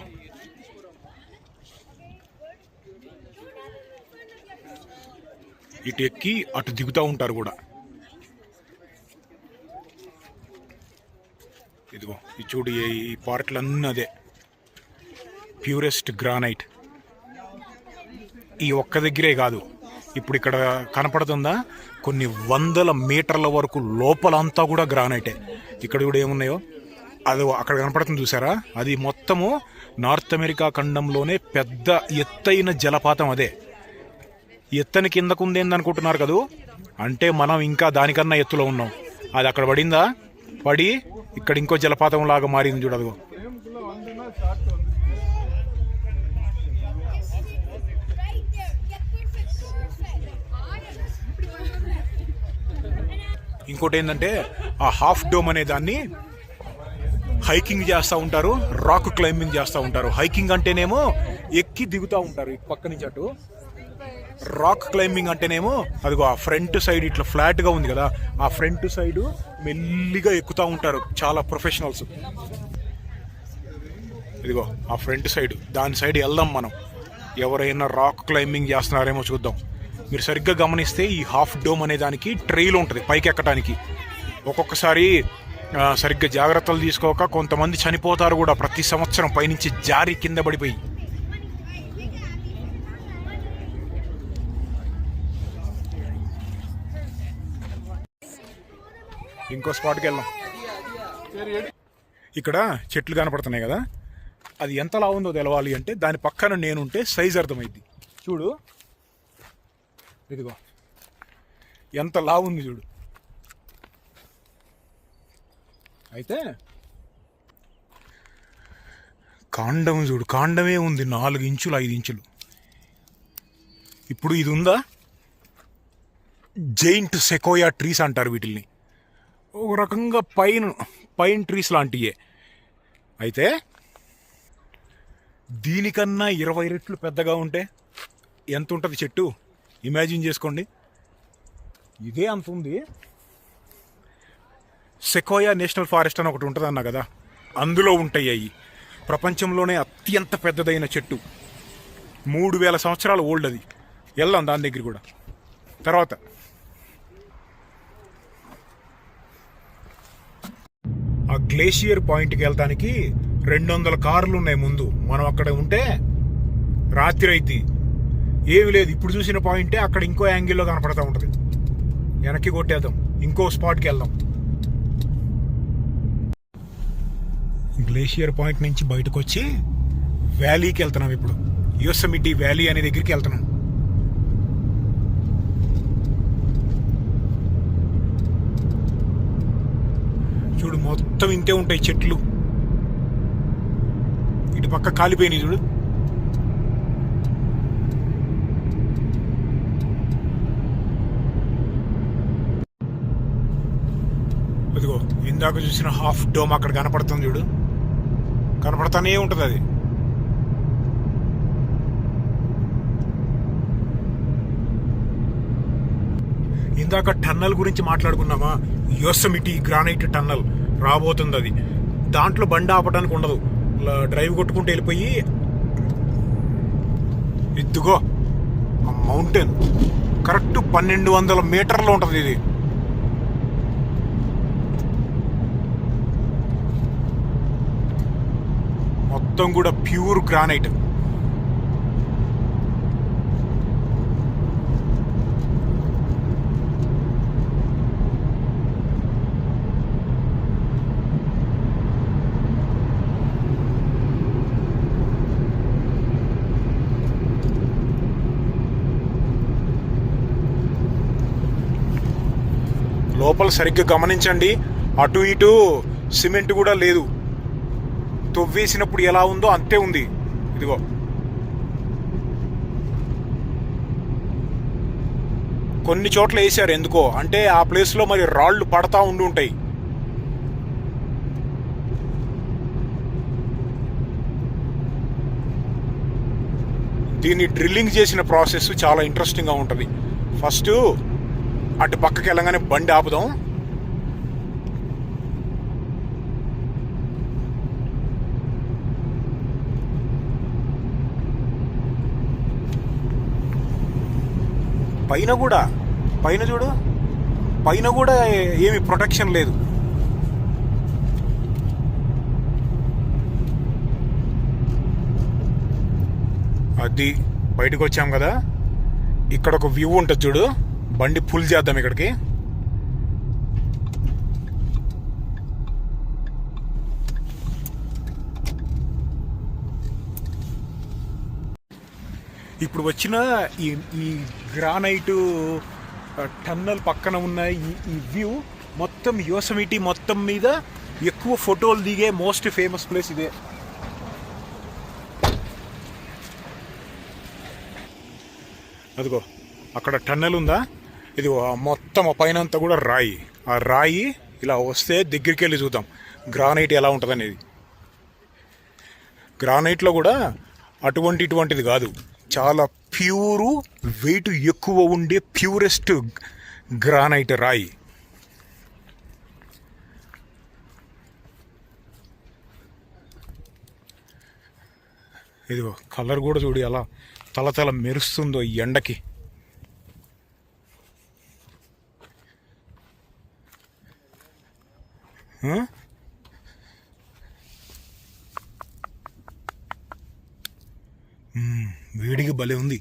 [SPEAKER 1] ఇటు ఎక్కి అటు దిగుతూ ఉంటారు కూడా. ఇదిగో ఈ చూడు, ఈ పార్ట్లన్నీ అదే ప్యూరెస్ట్ గ్రానైట్. ఈ ఒక్క దగ్గరే కాదు, ఇప్పుడు ఇక్కడ కనపడుతుందా, కొన్ని వందల మీటర్ల వరకు లోపలంతా కూడా గ్రానైటే. ఇక్కడ కూడా ఏమున్నాయో అది అక్కడ కనపడుతుంది చూసారా, అది మొత్తము నార్త్ అమెరికా ఖండంలోనే పెద్ద ఎత్తైన జలపాతం. అదే ఎత్తని కిందకు ఉంది అనుకుంటున్నారు కదూ, అంటే మనం ఇంకా దానికన్నా ఎత్తులో ఉన్నాం. అది అక్కడ పడిందా, పడి ఇక్కడ ఇంకో జలపాతం లాగా మారింది చూడదు. ఇంకోటి ఏంటంటే, ఆ హాఫ్ డోమ్ అనే దాన్ని హైకింగ్ చేస్తూ ఉంటారు, రాక్ క్లైంబింగ్ చేస్తూ ఉంటారు. హైకింగ్ అంటేనేమో ఎక్కి దిగుతూ ఉంటారు ఇటు పక్క నుంచి అటు. రాక్ క్లైంబింగ్ అంటేనేమో అదిగో ఆ ఫ్రంట్ సైడ్ ఇట్లా ఫ్లాట్గా ఉంది కదా, ఆ ఫ్రంట్ సైడ్ మెల్లిగా ఎక్కుతూ ఉంటారు చాలా ప్రొఫెషనల్స్. ఇదిగో ఆ ఫ్రంట్ సైడ్, దాని సైడ్ వెళ్దాం మనం. ఎవరైనా రాక్ క్లైంబింగ్ చేస్తున్నారేమో చూద్దాం. మీరు సరిగ్గా గమనిస్తే ఈ హాఫ్ డోమ్ అనే దానికి ట్రైల్ ఉంటుంది పైకి ఎక్కడానికి. ఒక్కొక్కసారి సరిగ్గా జాగ్రత్తలు తీసుకోక కొంతమంది చనిపోతారు కూడా ప్రతి సంవత్సరం పైనుంచి జారి కింద పడిపోయి. ఇంకో స్పాట్కి వెళ్దాం. ఇక్కడ చెట్లు కనపడుతున్నాయి కదా, అది ఎంతలా ఉందో తెలవాలి అంటే దాని పక్కన నేనుంటే సైజ్ అర్థమైంది. చూడు ఇదిగో ఎంత లా ఉంది చూడు. అయితే కాండం చూడు, కాండమే ఉంది 4 ఇంచులు 5 ఇంచులు. ఇప్పుడు ఇది ఉందా, జైంట్ సెకోయా ట్రీస్ అంటారు వీటిల్ని. ఒక రకంగా పైన్ ట్రీస్ లాంటివే. అయితే దీనికన్నా 20 రెట్లు పెద్దగా ఉంటే ఎంత ఉంటుంది చెట్టు, ఇమాజిన్ చేసుకోండి. ఇదే అంత ఉంది. సెకోయా నేషనల్ ఫారెస్ట్ అని ఒకటి ఉంటుంది అన్నా కదా, అందులో ఉంటాయి అవి. ప్రపంచంలోనే అత్యంత పెద్దదైన చెట్టు, 3000 సంవత్సరాల ఓల్డ్ అది. వెళ్దాం దాని దగ్గర కూడా తర్వాత. ఆ గ్లేషియర్ పాయింట్కి వెళ్తానికి 200 కార్లు ఉన్నాయి ముందు. మనం అక్కడ ఉంటే రాత్రి అయితే ఏమి లేదు, ఇప్పుడు చూసిన పాయింటే అక్కడ ఇంకో యాంగిల్లో కనపడతా ఉంటుంది. వెనక్కి కొట్టేద్దాం, ఇంకో స్పాట్కి వెళ్దాం. గ్లేషియర్ పాయింట్ నుంచి బయటకు వచ్చి వ్యాలీకి వెళ్తున్నాం. ఇప్పుడు యోసెమిటీ వ్యాలీ అనే దగ్గరికి వెళ్తున్నాం. చూడు మొత్తం ఇంతే ఉంటాయి చెట్లు. ఇటు పక్క కాలిపోయినాయి చూడు. అదిగో ఇందాక చూసిన హాఫ్ డోమ్ అక్కడ కనపడుతుంది చూడు, కనపడతానే ఉంటుంది అది. ఇందాక టన్నల్ గురించి మాట్లాడుకున్నామా, యోసెమిటీ గ్రానైట్ టన్నల్ రాబోతుంది. అది దాంట్లో బండి ఆపడానికి ఉండదు, ఇలా డ్రైవ్ కొట్టుకుంటూ వెళ్ళిపోయి ఇదిగో ఆ మౌంటైన్ కరెక్ట్ 1200 మీటర్లో ఉంటుంది ఇది. మొత్తం కూడా ప్యూర్ గ్రానైట్. లోపల సరిగ్గా గమనించండి, అటు ఇటు సిమెంట్ కూడా లేదు. తవ్వేసినప్పుడు ఎలా ఉందో అంతే ఉంది. ఇదిగో కొన్ని చోట్ల వేసారు, ఎందుకో అంటే ఆ ప్లేస్లో మరి రాళ్ళు పడతా ఉండి ఉంటాయి. దీన్ని డ్రిల్లింగ్ చేసిన ప్రాసెస్ చాలా ఇంట్రెస్టింగ్గా ఉంటుంది. ఫస్ట్ అటు పక్కకి వెళ్ళగానే బండి ఆపుదాం. పైన చూడు, పైన కూడా ఏమి ప్రొటెక్షన్ లేదు. అది బయటకు వచ్చాం కదా, ఇక్కడ ఒక వ్యూ ఉంటుంది చూడు. బండి ఫుల్ చేద్దాం ఇక్కడికి. ఇప్పుడు వచ్చిన ఈ గ్రానైట్ టన్నల్ పక్కన ఉన్న ఈ వ్యూ మొత్తం యోసమిటీ మొత్తం మీద ఎక్కువ ఫోటోలు దిగే మోస్ట్ ఫేమస్ ప్లేస్ ఇదే. అదిగో అక్కడ టన్నల్ ఉందా, ఇది మొత్తం ఆ పైన అంతా కూడా రాయి. ఆ రాయి ఇలా వస్తే దగ్గరికి వెళ్ళి చూద్దాం గ్రానైట్ ఎలా ఉంటుంది అనేది. గ్రానైట్లో కూడా ఇటువంటిది కాదు, చాలా ప్యూరు, వెయిట్ ఎక్కువ ఉండే ప్యూరెస్ట్ గ్రానైట్ రాయి. ఇదిగో కలర్ కూడా చూడు ఎలా తల మెరుస్తుందో ఈ ఎండకి. వేడికి భలే ఉంది.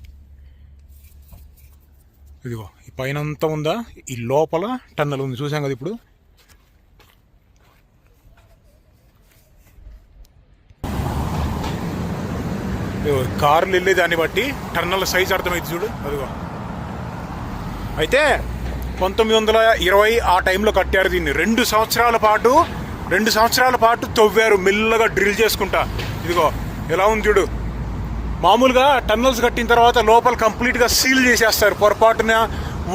[SPEAKER 1] ఇదిగో ఈ పైన అంతా ఉందా, ఈ లోపల టన్నల్ ఉంది, చూసాం కదా ఇప్పుడు. కార్లు వెళ్ళే దాన్ని బట్టి టన్నల్ సైజ్ అర్థమైంది చూడు. అదిగో అయితే 1920 ఆ టైంలో కట్టారు దీన్ని. 2 సంవత్సరాల పాటు తవ్వారు మెల్లగా డ్రిల్ చేసుకుంటా. ఇదిగో ఎలా ఉంది చూడు. మామూలుగా టన్నల్స్ కట్టిన తర్వాత లోపల కంప్లీట్గా సీల్ చేసేస్తారు, పొరపాటున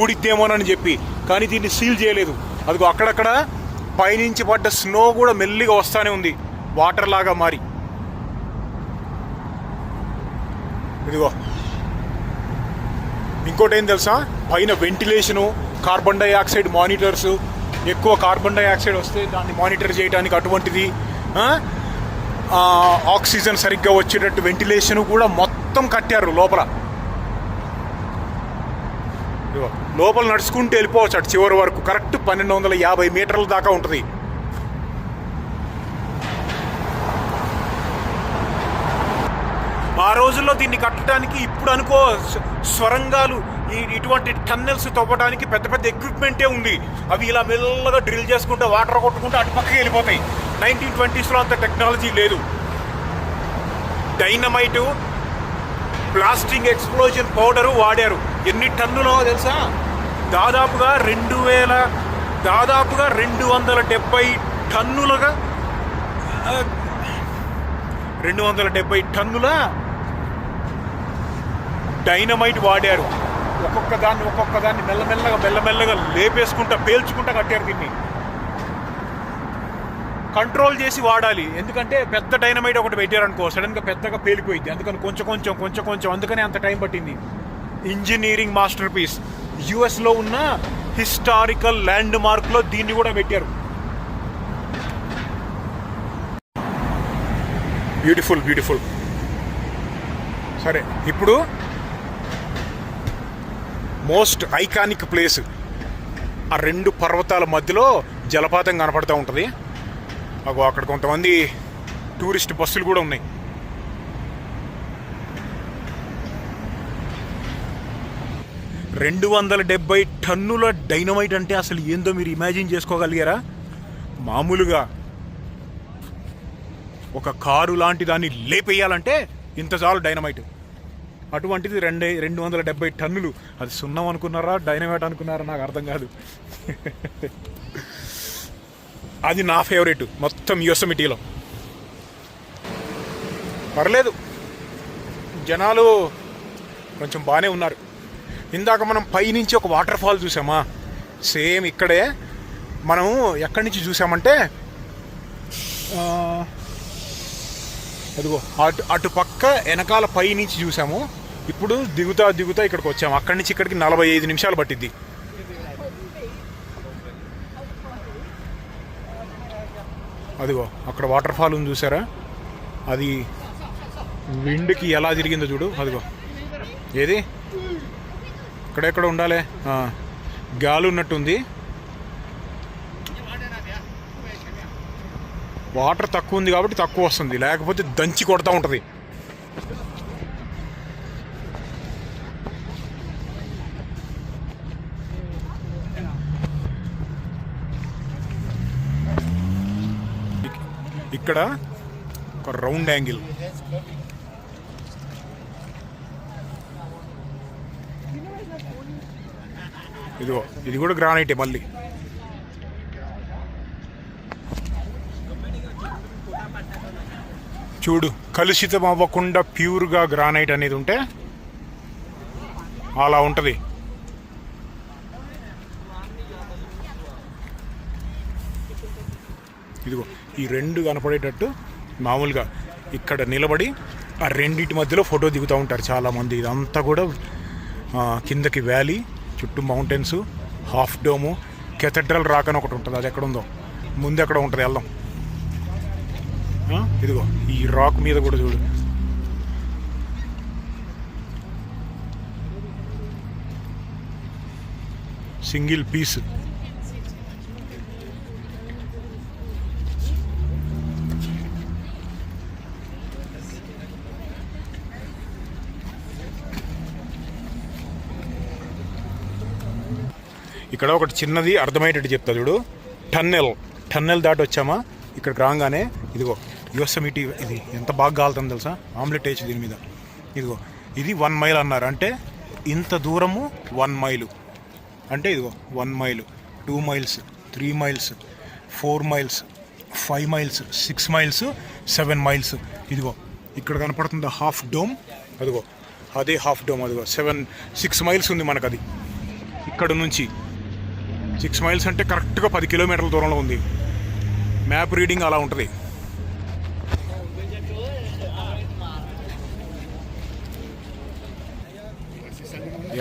[SPEAKER 1] ఊడిద్దేమోనని చెప్పి. కానీ దీన్ని సీల్ చేయలేదు. అదిగో అక్కడక్కడ పైనుంచి పడ్డ స్నో కూడా మెల్లిగా వస్తూనే ఉంది, వాటర్ లాగా మారి. ఇదిగో ఇంకోటి ఏం తెలుసా, పైన వెంటిలేషను, కార్బన్ డైఆక్సైడ్ మానిటర్స్, ఎక్కువ కార్బన్ డైఆక్సైడ్ వస్తే దాన్ని మానిటర్ చేయడానికి అటువంటిది, ఆక్సిజన్ సరిగ్గా వచ్చేటట్టు వెంటిలేషన్ కూడా మొత్తం కట్టారు లోపల. లోపల నడుచుకుంటూ వెళ్ళిపోవచ్చు అటు చివరి వరకు. కరెక్ట్ 1250 మీటర్ల దాకా ఉంటుంది. ఆ రోజుల్లో దీన్ని కట్టడానికి ఇప్పుడు అనుకో స్వరంగాలు, ఇటువంటి టన్నెల్స్ తవ్వడానికి పెద్ద పెద్ద ఎక్విప్మెంటే ఉంది. అవి ఇలా మెల్లగా డ్రిల్ చేసుకుంటూ వాటర్ కొట్టుకుంటూ అటు పక్కకి వెళ్ళిపోతాయి. 1920s అంత టెక్నాలజీ లేదు. డైనమైటు, బ్లాస్టింగ్ ఎక్స్ప్లోజన్ పౌడరు వాడారు. ఎన్ని టన్నులో తెలుసా? దాదాపుగా 270 టన్నులుగా 270 టన్నుల డైనమైట్ వాడారు. ఒక్కొక్క దాన్ని మెల్లమెల్లగా లేపేసుకుంటా పేల్చుకుంటా కట్టారు. దీన్ని కంట్రోల్ చేసి వాడాలి, ఎందుకంటే పెద్ద డైనమైట్ ఒకటి పెట్టారనుకో సడన్గా పెద్దగా పేలిపోయింది. అందుకని కొంచెం అందుకనే అంత టైం పట్టింది. Engineering masterpiece. యుఎస్లో ఉన్న హిస్టారికల్ ల్యాండ్ మార్క్లో దీన్ని కూడా పెట్టారు. Beautiful beautiful. సరే, ఇప్పుడు మోస్ట్ ఐకానిక్ ప్లేస్, ఆ రెండు పర్వతాల మధ్యలో జలపాతం కనపడుతూ ఉంటుంది. అక్కడ కొంతమంది టూరిస్ట్ బస్సులు కూడా ఉన్నాయి. $270 టన్నుల డైనమైట్ అంటే అసలు ఏందో మీరు ఇమాజిన్ చేసుకోగలిగారా? మామూలుగా ఒక కారు లాంటి దాన్ని లేపేయాలంటే ఇంత చాలు డైనమైట్. అటువంటిది 270 టన్నులు. అది సున్నం అనుకున్నారా, డైనమైట్ అనుకున్నారా నాకు అర్థం కాదు. అది నా ఫేవరెట్ మొత్తం యోసెమిటీలో. పర్లేదు, జనాలు కొంచెం బాగానే ఉన్నారు. ఇందాక మనం పైనుంచి ఒక వాటర్ ఫాల్ చూసామా, సేమ్ ఇక్కడే మనం ఎక్కడి నుంచి చూసామంటే అదిగో అటు పక్క వెనకాల పై నుంచి చూసాము. ఇప్పుడు దిగుతా ఇక్కడికి వచ్చాము. అక్కడి నుంచి ఇక్కడికి 45 నిమిషాలు పట్టిద్ది. అదిగో అక్కడ వాటర్ ఫాల్ ఉంది చూసారా, అది విండ్కి ఎలా తిరిగిందో చూడు. అదిగో ఏది ఇక్కడెక్కడ ఉండాలి, గాలి ఉన్నట్టుంది. వాటర్ తక్కువ ఉంది కాబట్టి తక్కువ వస్తుంది, లేకపోతే దంచి కొడతా ఉంటుంది. ఇక్కడ ఒక రౌండ్ యాంగిల్, ఇదిగో ఇది కూడా గ్రానైటే మళ్ళీ. చూడు, కలుషితం అవ్వకుండా ప్యూర్గా గ్రానైట్ అనేది ఉంటే అలా ఉంటుంది. ఇదిగో ఈ రెండు కనపడేటట్టు మామూలుగా ఇక్కడ నిలబడి ఆ రెండింటి మధ్యలో ఫోటో దిగుతూ ఉంటారు చాలామంది. ఇదంతా కూడా కిందకి వ్యాలీ, చుట్టూ mountains, half dome, cathedral rock అని ఒకటి ఉంటుంది. అది ఎక్కడ ఉందో ముందు ఎక్కడ ఉంటుంది, వెళ్దాం. ఇదిగో ఈ రాక్ మీద కూడా చూడు, సింగిల్ పీస్. ఇక్కడ ఒకటి చిన్నది అర్థమయ్యేటట్టు చెప్తా చూడు. టన్నెల్ దాటి వచ్చామా, ఇక్కడికి రాగానే ఇదిగో యోసెమిటీ. ఇది ఎంత బాగా కాలుతుంది తెలుసా, ఆమ్లెట్ వేసి దీని మీద. ఇదిగో ఇది 1 మైల్ అన్నారు, అంటే ఇంత దూరము 1 మైలు. అంటే ఇదిగో 1 మైలు, 2 miles, 3 miles, 4 miles, 5 miles, 6 miles, 7 miles. ఇదిగో ఇక్కడ కనపడుతుంది హాఫ్ డోమ్. అదిగో అదే హాఫ్ డోమ్. అదిగో 6 మైల్స్ ఉంది మనకు. అది ఇక్కడ నుంచి 6 మైల్స్ అంటే కరెక్ట్గా 10 కిలోమీటర్ల దూరంలో ఉంది. మ్యాప్ రీడింగ్ అలా ఉంటుంది.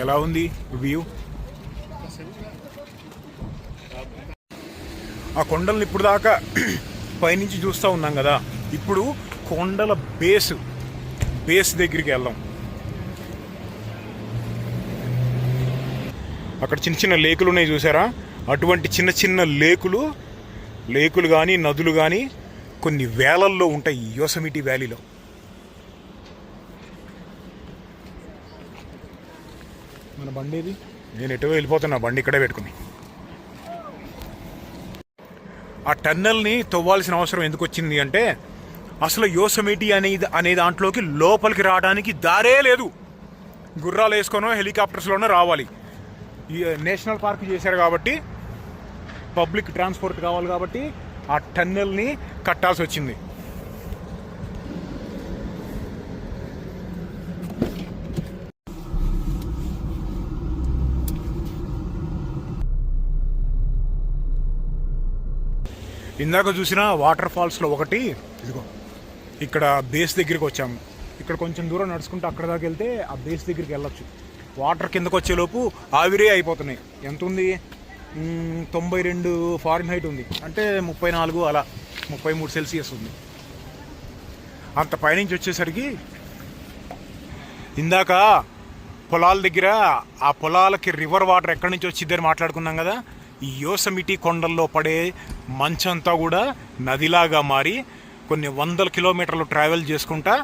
[SPEAKER 1] ఎలా ఉంది వ్యూ? ఆ కొండల్ని ఇప్పుడు దాకా పైనుంచి చూస్తూ ఉన్నాం కదా, ఇప్పుడు కొండల బేస్ దగ్గరికి వెళ్దాం. అక్కడ చిన్న చిన్న లేకులు ఉన్నాయి చూసారా, అటువంటి చిన్న చిన్న లేకులు కానీ నదులు కానీ కొన్ని వేలల్లో ఉంటాయి ఈ యోసెమిటీ వ్యాలీలో. మన బండి ఇది, నేను ఎటో వెళ్ళిపోతున్నా, బండి ఇక్కడే పెట్టుకుని. ఆ టన్నెల్ని తవ్వాల్సిన అవసరం ఎందుకు వచ్చింది అంటే, అసలు యోసెమిటీ అనే దాంట్లోకి లోపలికి రావడానికి దారే లేదు. గుర్రాలు వేసుకొనో హెలికాప్టర్స్లోనో రావాలి. ఈ నేషనల్ పార్క్ చేశారు కాబట్టి, పబ్లిక్ ట్రాన్స్పోర్ట్ కావాలి కాబట్టి ఆ టన్నెల్ని కట్టాల్సి వచ్చింది. ఇందాక చూసిన వాటర్ ఫాల్స్లో ఒకటి ఇదిగో ఇక్కడ బేస్ దగ్గరికి వచ్చాము. ఇక్కడ కొంచెం దూరం నడుచుకుంటూ అక్కడ దాకా వెళ్తే ఆ బేస్ దగ్గరికి వెళ్ళొచ్చు. వాటర్ కిందకు వచ్చేలోపు ఆవిరే అయిపోతున్నాయి. ఎంత ఉంది? 92 ఫారెన్హీట్ ఉంది, అంటే 34 అలా 33 సెల్సియస్ ఉంది. అంత పైనుంచి వచ్చేసరికి ఇందాక పొలాల దగ్గర ఆ పొలాలకి రివర్ వాటర్ ఎక్కడి నుంచి వచ్చిద్దని మాట్లాడుకున్నాం కదా. ఈ యోసమిటీ కొండల్లో పడే మంచంతా కూడా నదిలాగా మారి కొన్ని వందల కిలోమీటర్లు ట్రావెల్ చేసుకుంటా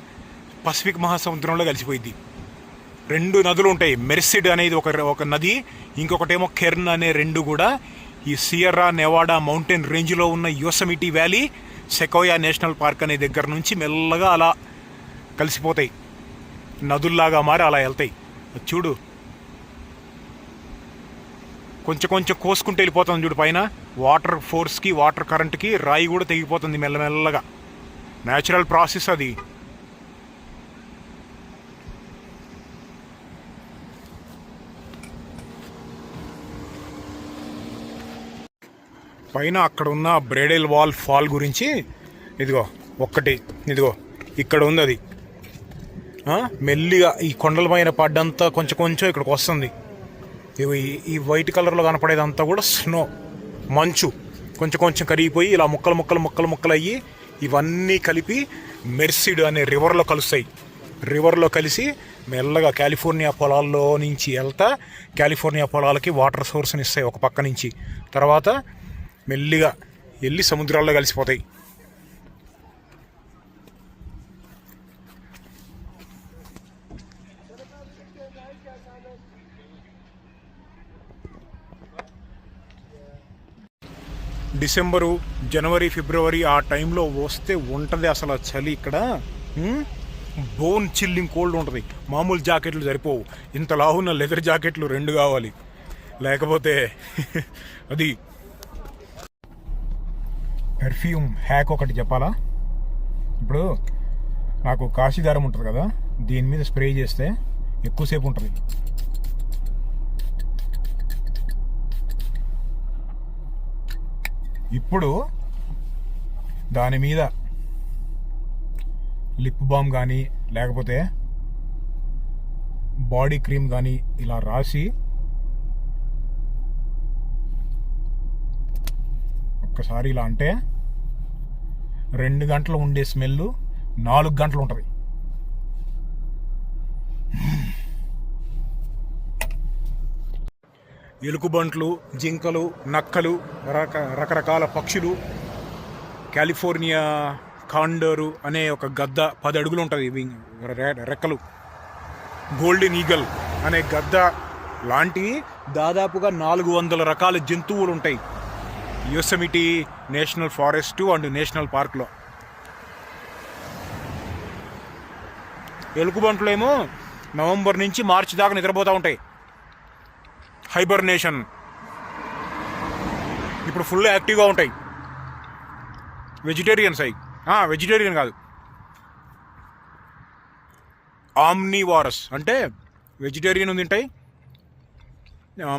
[SPEAKER 1] పసిఫిక్ మహాసముద్రంలో కలిసిపోయింది. 2 నదులు ఉంటాయి. మెర్సిడ్ అనేది ఒక నది, ఇంకొకటేమో కెర్న్ అనే, 2 కూడా ఈ సియర్రా నెవాడా మౌంటైన్ రేంజ్లో ఉన్న యోసమిటీ వ్యాలీ సెకోయా నేషనల్ పార్క్ అనే దగ్గర నుంచి మెల్లగా అలా కలిసిపోతాయి, నదుల్లాగా మారి అలా వెళ్తాయి. చూడు, కొంచెం కొంచెం కోసుకుంటూ వెళ్ళిపోతుంది చూడు పైన. వాటర్ ఫోర్స్కి, వాటర్ కరెంట్కి రాయి కూడా తెగిపోతుంది మెల్లమెల్లగా. న్యాచురల్ ప్రాసెస్ అది. పైన అక్కడ ఉన్న బ్రేడెల్ వాల్ ఫాల్ గురించి ఇదిగో ఇదిగో ఇక్కడ ఉంది అది. మెల్లిగా ఈ కొండల పైన పడ్డంతా కొంచెం కొంచెం ఇక్కడికి వస్తుంది. ఈ వైట్ కలర్లో కనపడేదంతా కూడా స్నో, మంచు కొంచెం కొంచెం కరిగిపోయి ఇలా ముక్కలు అయ్యి ఇవన్నీ కలిపి మెర్సిడ్ అనే రివర్లో కలుస్తాయి. రివర్లో కలిసి మెల్లగా కాలిఫోర్నియా పొలాల్లో నుంచి వెళ్తా కాలిఫోర్నియా పొలాలకి వాటర్ సోర్స్ని ఇస్తాయి ఒక పక్క నుంచి. తర్వాత మెల్లిగా వెళ్ళి సముద్రాల్లో కలిసిపోతాయి. డిసెంబరు, జనవరి, ఫిబ్రవరి ఆ టైంలో వస్తే ఉంటుంది అసలు చలి ఇక్కడ. బోన్ చిల్లింగ్ కోల్డ్ ఉంటుంది. మామూలు జాకెట్లు సరిపోవు, ఇంత లావున్న లెదర్ జాకెట్లు 2 కావాలి, లేకపోతే అది. పెర్ఫ్యూమ్ హ్యాక్ ఒకటి చెప్పాలా? ఇప్పుడు నాకు కాశీదారం ఉంటుంది కదా, దీని మీద స్ప్రే చేస్తే ఎక్కువసేపు ఉంటుంది. ఇప్పుడు దాని మీద లిప్ బామ్ కానీ లేకపోతే బాడీ క్రీమ్ కానీ ఇలా రాసి ఒక్కసారి ఇలా అంటే 2 గంటలు ఉండే స్మెల్ 4 గంటలు ఉంటుంది. ఎలుగుబంట్లు, జింకలు, నక్కలు, రకరకాల పక్షులు, కాలిఫోర్నియా కాండోరు అనే ఒక గద్ద 10 అడుగులు ఉంటుంది రెక్కలు, గోల్డెన్ ఈగల్ అనే గద్ద లాంటివి దాదాపుగా 400 రకాల జంతువులు ఉంటాయి యోసెమిటీ నేషనల్ ఫారెస్ట్ అండ్ నేషనల్ పార్క్లో. ఎలుగుబంట్లు ఏమో నవంబర్ నుంచి మార్చి దాకా నిద్రపోతూ ఉంటాయి, హైబర్నేషన్. ఇప్పుడు ఫుల్ యాక్టివ్గా ఉంటాయి. వెజిటేరియన్స్ వెజిటేరియన్ కాదు, ఆమ్నివారస్ అంటే వెజిటేరియన్ తింటాయి,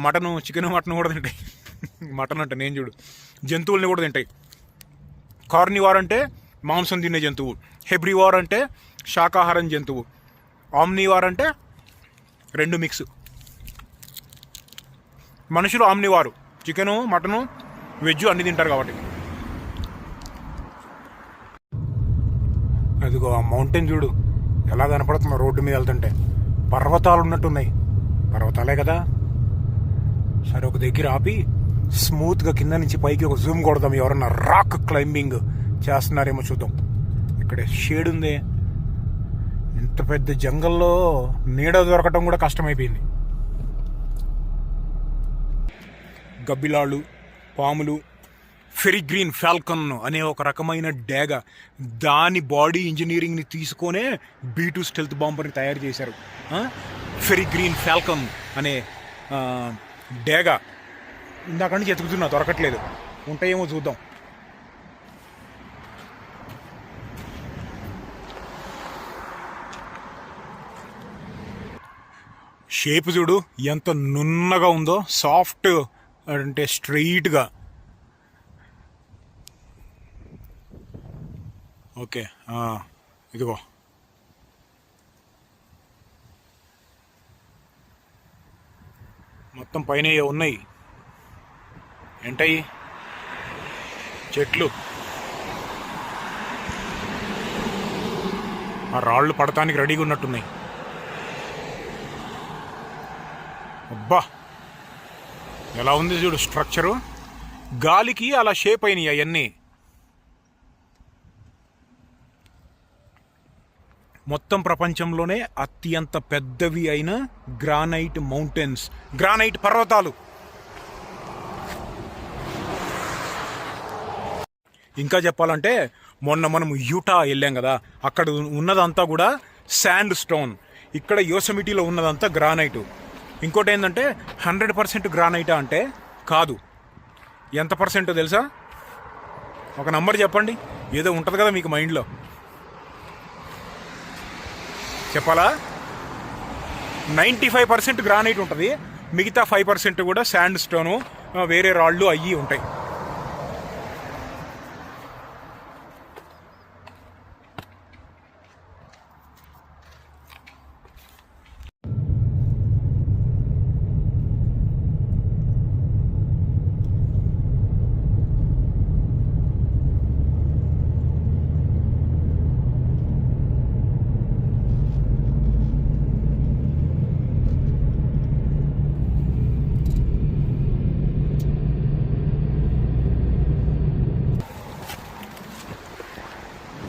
[SPEAKER 1] మటను, చికెన్, మటన్ కూడా తింటాయి. మటన్ అంటే నేను చూడు, జంతువుల్ని కూడా తింటాయి. కార్నివార్ అంటే మాంసం తినే జంతువు, హెబ్రివార్ అంటే శాకాహారం జంతువు, ఆమ్నివార్ అంటే 2 మిక్స్. మనుషులు ఆమ్నివారు, చికెను, మటను, వెజ్ అన్ని తింటారు కాబట్టి. అదిగో ఆ మౌంటైన్ చూడు ఎలా కనపడుతుందో రోడ్డు మీద వెళ్తుంటే. పర్వతాలు ఉన్నట్టున్నాయి, పర్వతాలే కదా. సరే ఒక దగ్గర ఆపి స్మూత్గా కింద నుంచి పైకి ఒక జూమ్ కొడదాం, ఎవరన్నా రాక్ క్లైంబింగ్ చేస్తున్నారేమో చూద్దాం. ఇక్కడ షేడ్ ఉంది. ఇంత పెద్ద జంగల్లో నీడ దొరకటం కూడా కష్టమైపోయింది. గబ్బిలాళ్ళు, పాములు, ఫెరిగ్రీన్ ఫాల్కన్ అనే ఒక రకమైన డేగ, దాని బాడీ ఇంజనీరింగ్ని తీసుకొనే B2 స్టెల్త్ బాంబర్ని తయారు చేశారు. ఫెరిగ్రీన్ ఫాల్కన్ అనే డేగ ఇందాక నుంచి ఎతుకుతున్నా, దొరకట్లేదు. ఉంటాయేమో చూద్దాం. షేప్ చూడు ఎంత నున్నగా ఉందో, సాఫ్ట్ అంటే స్ట్రెయిట్గా. ఓకే, ఇదిగో మొత్తం పైన ఉన్నాయి. ఏంటయి? చెట్లు. ఆ రాళ్ళు పడటానికి రెడీగా ఉన్నట్టున్నాయి. అబ్బా, ఎలా ఉంది చూడు స్ట్రక్చరు. గాలికి అలా షేప్ అయినాయి అవన్నీ. మొత్తం ప్రపంచంలోనే అత్యంత పెద్దవి అయిన గ్రానైట్ మౌంటైన్స్, గ్రానైట్ పర్వతాలు. ఇంకా చెప్పాలంటే మొన్న మనం యూటా వెళ్ళాం కదా, అక్కడ ఉన్నదంతా కూడా శాండ్ స్టోన్. ఇక్కడ యోసెమిటీలో ఉన్నదంతా గ్రానైటు. ఇంకోటి ఏంటంటే 100% గ్రానైటా అంటే కాదు. ఎంత పర్సెంటో తెలుసా? ఒక నంబర్ చెప్పండి, ఏదో ఉంటుంది కదా మీకు మైండ్లో. చెప్పాలా? 95% గ్రానైట్ ఉంటుంది, మిగతా 5% కూడా శాండ్ స్టోను, వేరే రాళ్ళు అయ్యి ఉంటాయి.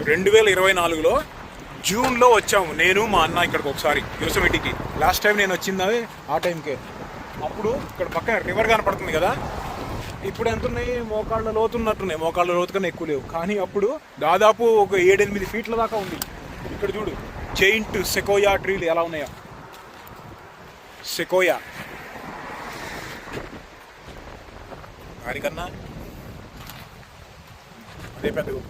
[SPEAKER 1] రెండు 2024లో జూన్లో వచ్చాము నేను మా అన్న ఇక్కడికి ఒకసారి యోసెమిటీకి. లాస్ట్ టైం నేను వచ్చింది ఆ టైంకే. అప్పుడు ఇక్కడ పక్కన రివర్ కనపడుతుంది కదా, ఇప్పుడు ఎంత ఉన్నాయి? మోకాళ్ళ లోతున్నట్టున్నాయి. మోకాళ్ళ లోతు కన్నా ఎక్కువ లేవు, కానీ అప్పుడు దాదాపు ఒక 7-8 ఫీట్ల దాకా ఉంది. ఇక్కడ చూడు జైంట్ సెకోయా ట్రీలు ఎలా ఉన్నాయో. సెకోయా దానికన్నా అదే పెద్దగా.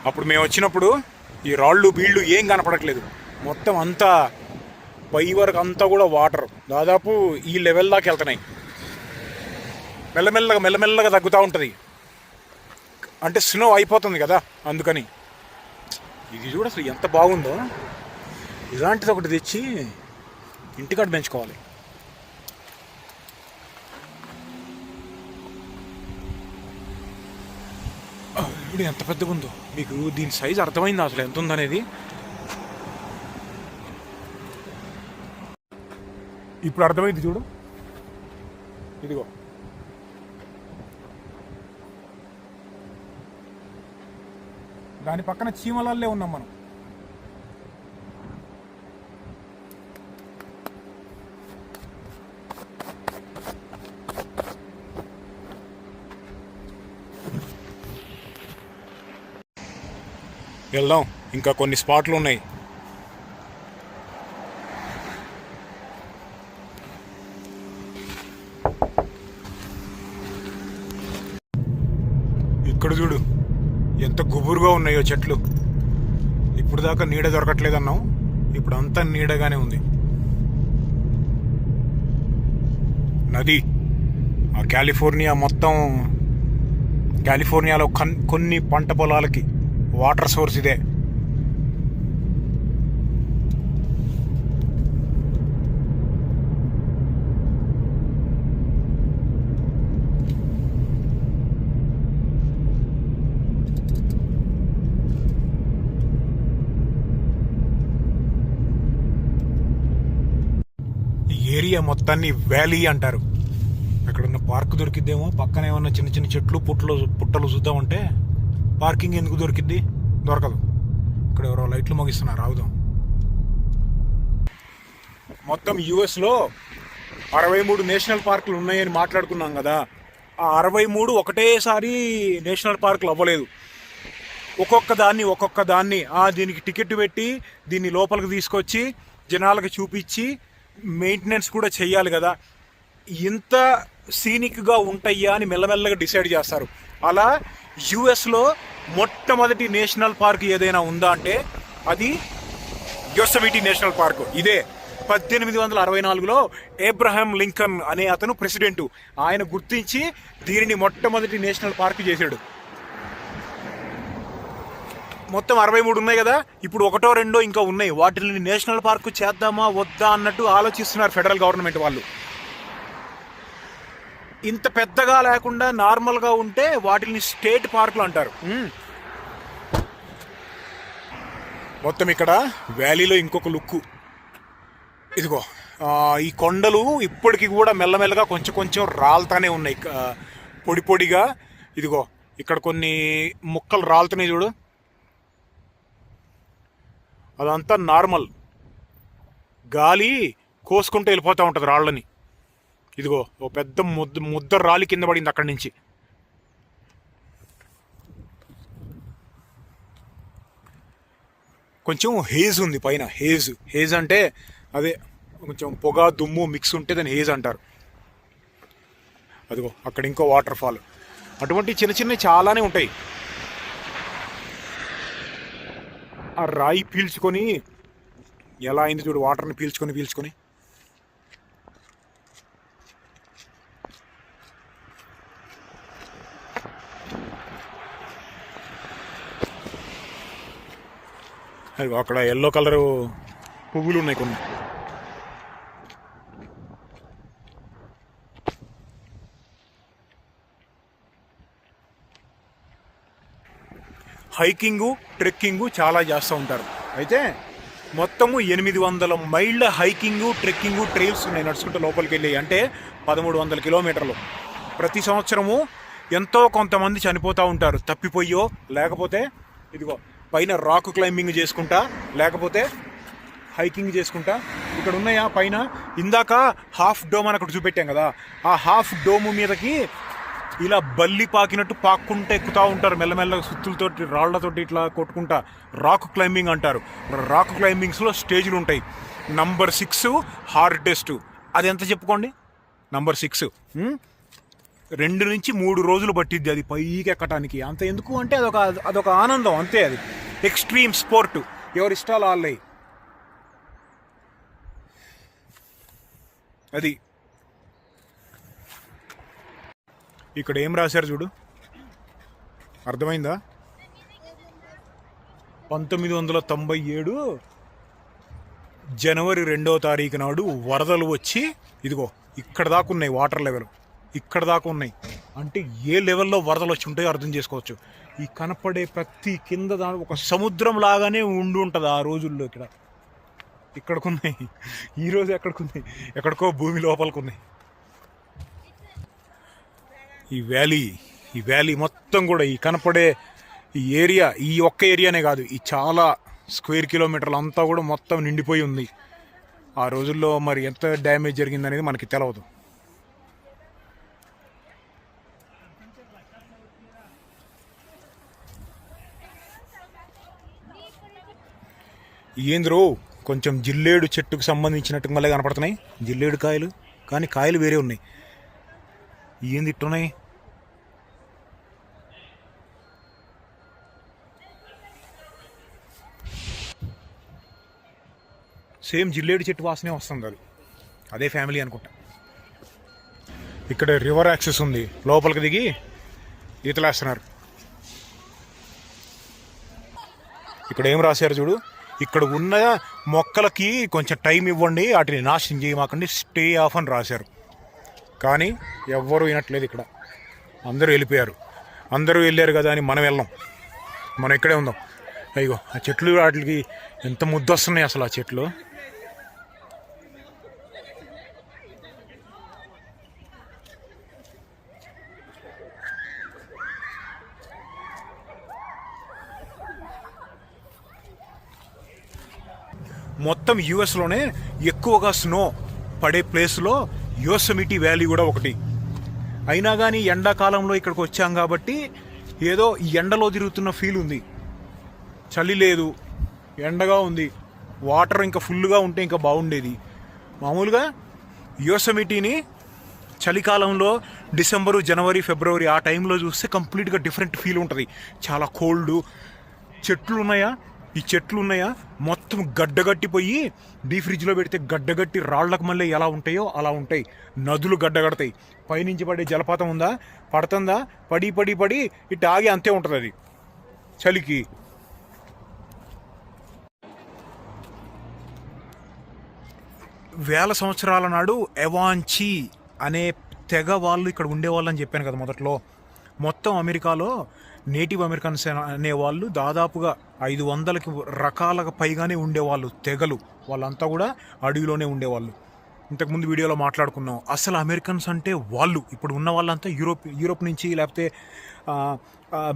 [SPEAKER 1] అప్పుడు మేము వచ్చినప్పుడు ఈ రాళ్ళు బీళ్ళు ఏం కనపడట్లేదు, మొత్తం అంతా పై వరకు అంతా కూడా వాటర్ దాదాపు ఈ లెవెల్ దాకా వెళ్తున్నాయి. మెల్లమెల్లగా తగ్గుతూ ఉంటుంది, అంటే స్నో అయిపోతుంది కదా అందుకని. ఇది చూడ అసలు ఎంత బాగుందో. ఇలాంటిది ఒకటి తెచ్చి ఇంటికాడ పెంచుకోవాలి. ఇప్పుడు ఎంత పెద్దగా ఉందో, మీకు దీని సైజ్ అర్థమైందా అసలు ఎంత ఉందనేది? ఇప్పుడు అర్థమైంది చూడు. ఇదిగో దాని పక్కన చీమలల్లే ఉన్నాం మనం. వెళ్దాం, ఇంకా కొన్ని స్పాట్లు ఉన్నాయి. ఇక్కడ చూడు ఎంత గుబురుగా ఉన్నాయో చెట్లు. ఇప్పుడు దాకా నీడ దొరకట్లేదన్నాం, ఇప్పుడు అంతా నీడగానే ఉంది. నది ఆ కాలిఫోర్నియా మొత్తం, కాలిఫోర్నియాలో కొన్ని పంట పొలాలకి వాటర్ సోర్స్ ఇదే. ఈ ఏరియా మొత్తాన్ని వ్యాలీ అంటారు. ఎక్కడన్నా పార్క్ దొరికిద్దేమో, పక్కన ఏమన్నా చిన్న చిన్న చెట్లు పుట్టలు చూద్దామంటే పార్కింగ్ ఎందుకు దొరికిద్ది? దొరకదు. ఇక్కడ ఎవరో లైట్లు మోగిస్తున్నారు, ఆగుదాం. మొత్తం యుఎస్లో 63 నేషనల్ పార్కులు ఉన్నాయని మాట్లాడుకున్నాం కదా, ఆ 63 ఒకటేసారి నేషనల్ పార్కులు అవ్వలేదు. ఒక్కొక్క దాన్ని దీనికి టికెట్ పెట్టి దీన్ని లోపలికి తీసుకొచ్చి జనాలకు చూపించి మెయింటెనెన్స్ కూడా చెయ్యాలి కదా. ఇంత సీనిక్గా ఉంటాయా అని మెల్లమెల్లగా డిసైడ్ చేస్తారు. అలా యుఎస్లో మొట్టమొదటి నేషనల్ పార్క్ ఏదైనా ఉందా అంటే అది యోసెమిటీ నేషనల్ పార్క్. ఇదే 1864లో ఏబ్రహాం లింకన్ అనే అతను ప్రెసిడెంటు, ఆయన గుర్తించి దీనిని మొట్టమొదటి నేషనల్ పార్క్ చేశాడు. మొత్తం 63 ఉన్నాయి కదా, ఇప్పుడు 1-2 ఇంకా ఉన్నాయి. వాటిని నేషనల్ పార్క్ చేద్దామా వద్దా అన్నట్టు ఆలోచిస్తున్నారు ఫెడరల్ గవర్నమెంట్ వాళ్ళు. ఇంత పెద్దగా లేకుండా నార్మల్గా ఉంటే వాటిని స్టేట్ పార్కులు అంటారు. మొత్తం ఇక్కడ వ్యాలీలో ఇంకొక లుక్కు. ఇదిగో ఈ కొండలు ఇప్పటికి కూడా మెల్లమెల్లగా కొంచెం కొంచెం రాలుతానే ఉన్నాయి, పొడి పొడిగా. ఇదిగో ఇక్కడ కొన్ని ముక్కలు రాలుతున్నాయి చూడు, అదంతా నార్మల్ గాలి కోసుకుంటూ వెళ్ళిపోతూ ఉంటుంది రాళ్ళని. ఇదిగో ఓ పెద్ద ముద్ద రాలి కింద పడింది అక్కడి నుంచి. కొంచెం హేజ్ ఉంది పైన. హేజ్ అంటే అదే కొంచెం పొగ దుమ్ము మిక్స్ ఉంటే దాన్ని హేజ్ అంటారు. అదిగో అక్కడ ఇంకో వాటర్ ఫాల్. అటువంటి చిన్న చిన్నవి చాలానే ఉంటాయి. ఆ రాయి పీల్చుకొని ఎలా అయింది చూడు, వాటర్ని పీల్చుకొని అక్కడ ఎల్లో కలరు పువ్వులు ఉన్నాయి కొన్ని. హైకింగు ట్రెక్కింగు చాలా చేస్తూ ఉంటారు. అయితే మొత్తము 800 మైళ్ళ హైకింగు ట్రెక్కింగు ట్రైల్స్ ఉన్నాయి నడుచుకుంటూ లోపలికి వెళ్ళి. అంటే 1300 కిలోమీటర్లు. ప్రతి సంవత్సరము ఎంతో కొంతమంది చనిపోతూ ఉంటారు, తప్పిపోయో లేకపోతే ఇదిగో పైన రాక్ క్లైంబింగ్ చేసుకుంటా, లేకపోతే హైకింగ్ చేసుకుంటా. ఇక్కడ ఉన్నాయా పైన ఇందాక హాఫ్ డోమ్ అని అక్కడ చూపెట్టాం కదా, ఆ హాఫ్ డోము మీదకి ఇలా బల్లి పాకినట్టు పాక్కుంటూ ఎక్కుతూ ఉంటారు మెల్లమెల్లగా, సుత్తులతోటి రాళ్లతోటి ఇట్లా కొట్టుకుంటా. రాక్ క్లైంబింగ్ అంటారు. రాక్ క్లైంబింగ్స్లో స్టేజ్లు ఉంటాయి. Number 6 hardest. అది ఎంత చెప్పుకోండి, నంబర్ 6. 2 నుంచి 3 రోజులు పట్టిద్ది అది పైకి ఎక్కటానికి. అంత ఎందుకు అంటే అదొక ఆనందం అంతే. అది ఎక్స్ట్రీమ్ స్పోర్ట్, ఎవరి ఇష్టాలు వాళ్ళయి. అది ఇక్కడ ఏం రాశారు చూడు, అర్థమైందా? 1997 జనవరి 2వ తారీఖు నాడు వరదలు వచ్చి ఇదిగో ఇక్కడ దాకా ఉన్నాయి, వాటర్ లెవెల్ ఇక్కడ దాకా ఉన్నాయి. అంటే ఏ లెవెల్లో వరదలు వచ్చి ఉంటాయో అర్థం చేసుకోవచ్చు. ఈ కనపడే ప్రతి కింద దాని ఒక సముద్రం లాగానే ఉండి ఉంటుంది ఆ రోజుల్లో. ఇక్కడికున్నాయి, ఈరోజు ఎక్కడికున్నాయి, ఎక్కడికో భూమి లోపలికి ఉన్నాయి. ఈ వ్యాలీ మొత్తం కూడా ఈ కనపడే ఈ ఏరియా, ఈ ఒక్క ఏరియానే కాదు, ఈ చాలా స్క్వేర్ కిలోమీటర్లు అంతా కూడా మొత్తం నిండిపోయి ఉంది. ఆ రోజుల్లో మరి ఎంత డ్యామేజ్ జరిగిందనేది మనకి తెలవదు. ఏంద్రో కొంచెం జిల్లేడు చెట్టుకు సంబంధించినట్టు మళ్ళీ కనపడుతున్నాయి జిల్లేడు కాయలు, కానీ కాయలు వేరే ఉన్నాయి. ఏంది ఇట్టున్నాయి? సేమ్ జిల్లేడు చెట్టు వాసనే వస్తుంది. అదే ఫ్యామిలీ అనుకుంటా. ఇక్కడ రివర్ యాక్సెస్ ఉంది, లోపలికి దిగి ఈతలేస్తున్నారు. ఇక్కడ ఏం రాశారు చూడు, ఇక్కడ ఉన్న మొక్కలకి కొంచెం టైం ఇవ్వండి, వాటిని నాశనం చేయమాకండి, స్టే ఆఫ్ అని రాశారు. కానీ ఎవ్వరూ వినట్లేదు. ఇక్కడ అందరూ వెళ్ళిపోయారు. అందరూ వెళ్ళారు కదా అని మనం వెళ్ళాం, మనం ఇక్కడే ఉందాం. అయ్యో ఆ చెట్లు, వాటికి ఎంత ముద్దు వస్తున్నాయి అసలు ఆ చెట్లు. మొత్తం యుఎస్లోనే ఎక్కువగా స్నో పడే ప్లేస్లో యోసెమిటీ వ్యాలీ కూడా ఒకటి. అయినా కానీ ఎండాకాలంలో ఇక్కడికి వచ్చాం కాబట్టి ఏదో ఈ ఎండలో తిరుగుతున్న ఫీల్ ఉంది. చలి లేదు, ఎండగా ఉంది. వాటర్ ఇంకా ఫుల్గా ఉంటే ఇంకా బాగుండేది. మామూలుగా యోసెమిటీని చలికాలంలో డిసెంబరు, జనవరి, ఫిబ్రవరి ఆ టైంలో చూస్తే కంప్లీట్గా డిఫరెంట్ ఫీల్ ఉంటుంది. చాలా కోల్డ్. చెట్లు ఉన్నాయా, ఈ చెట్లు ఉన్నాయా మొత్తం గడ్డగట్టిపోయి డీ ఫ్రిడ్జ్లో పెడితే గడ్డగట్టి రాళ్లకు మళ్ళీ ఎలా ఉంటాయో అలా ఉంటాయి. నదులు గడ్డగడతాయి. పైనుంచి పడే జలపాతం ఉందా, పడుతుందా, పడి పడి పడి ఇటు ఆగి అంతే ఉంటుంది అది చలికి. వేల సంవత్సరాల నాడు ఎవాంచి అనే తెగ వాళ్ళు ఇక్కడ ఉండేవాళ్ళని చెప్పాను కదా మొదట్లో. మొత్తం అమెరికాలో నేటివ్ అమెరికన్స్ అనేవాళ్ళు దాదాపుగా 500కి రకాలకు పైగానే ఉండేవాళ్ళు. తెగలు వాళ్ళంతా కూడా అడవిలోనే ఉండేవాళ్ళు. ఇంతకుముందు వీడియోలో మాట్లాడుకున్నాం. అసలు అమెరికన్స్ అంటే వాళ్ళు ఇప్పుడు ఉన్న వాళ్ళంతా యూరోప్ నుంచి, లేకపోతే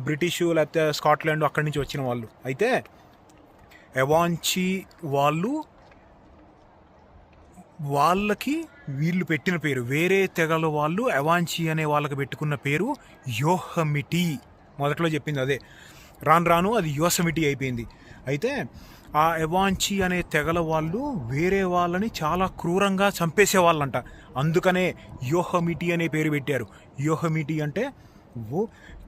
[SPEAKER 1] బ్రిటిష్, లేకపోతే స్కాట్లాండ్ అక్కడి నుంచి వచ్చిన వాళ్ళు. అయితే ఎవాంచి వాళ్ళకి వీళ్ళు పెట్టిన పేరు, వేరే తెగల వాళ్ళు ఎవాంచి అనే వాళ్ళకి పెట్టుకున్న పేరు యోసమిటీ. మొదట్లో చెప్పింది అదే, రాను అది యోసమిటీ అయిపోయింది. అయితే ఆ ఎవాంచి అనే తెగల వాళ్ళు వేరే వాళ్ళని చాలా క్రూరంగా చంపేసే వాళ్ళంట. అందుకనే యోసమిటీ అనే పేరు పెట్టారు. యోసమిటీ అంటే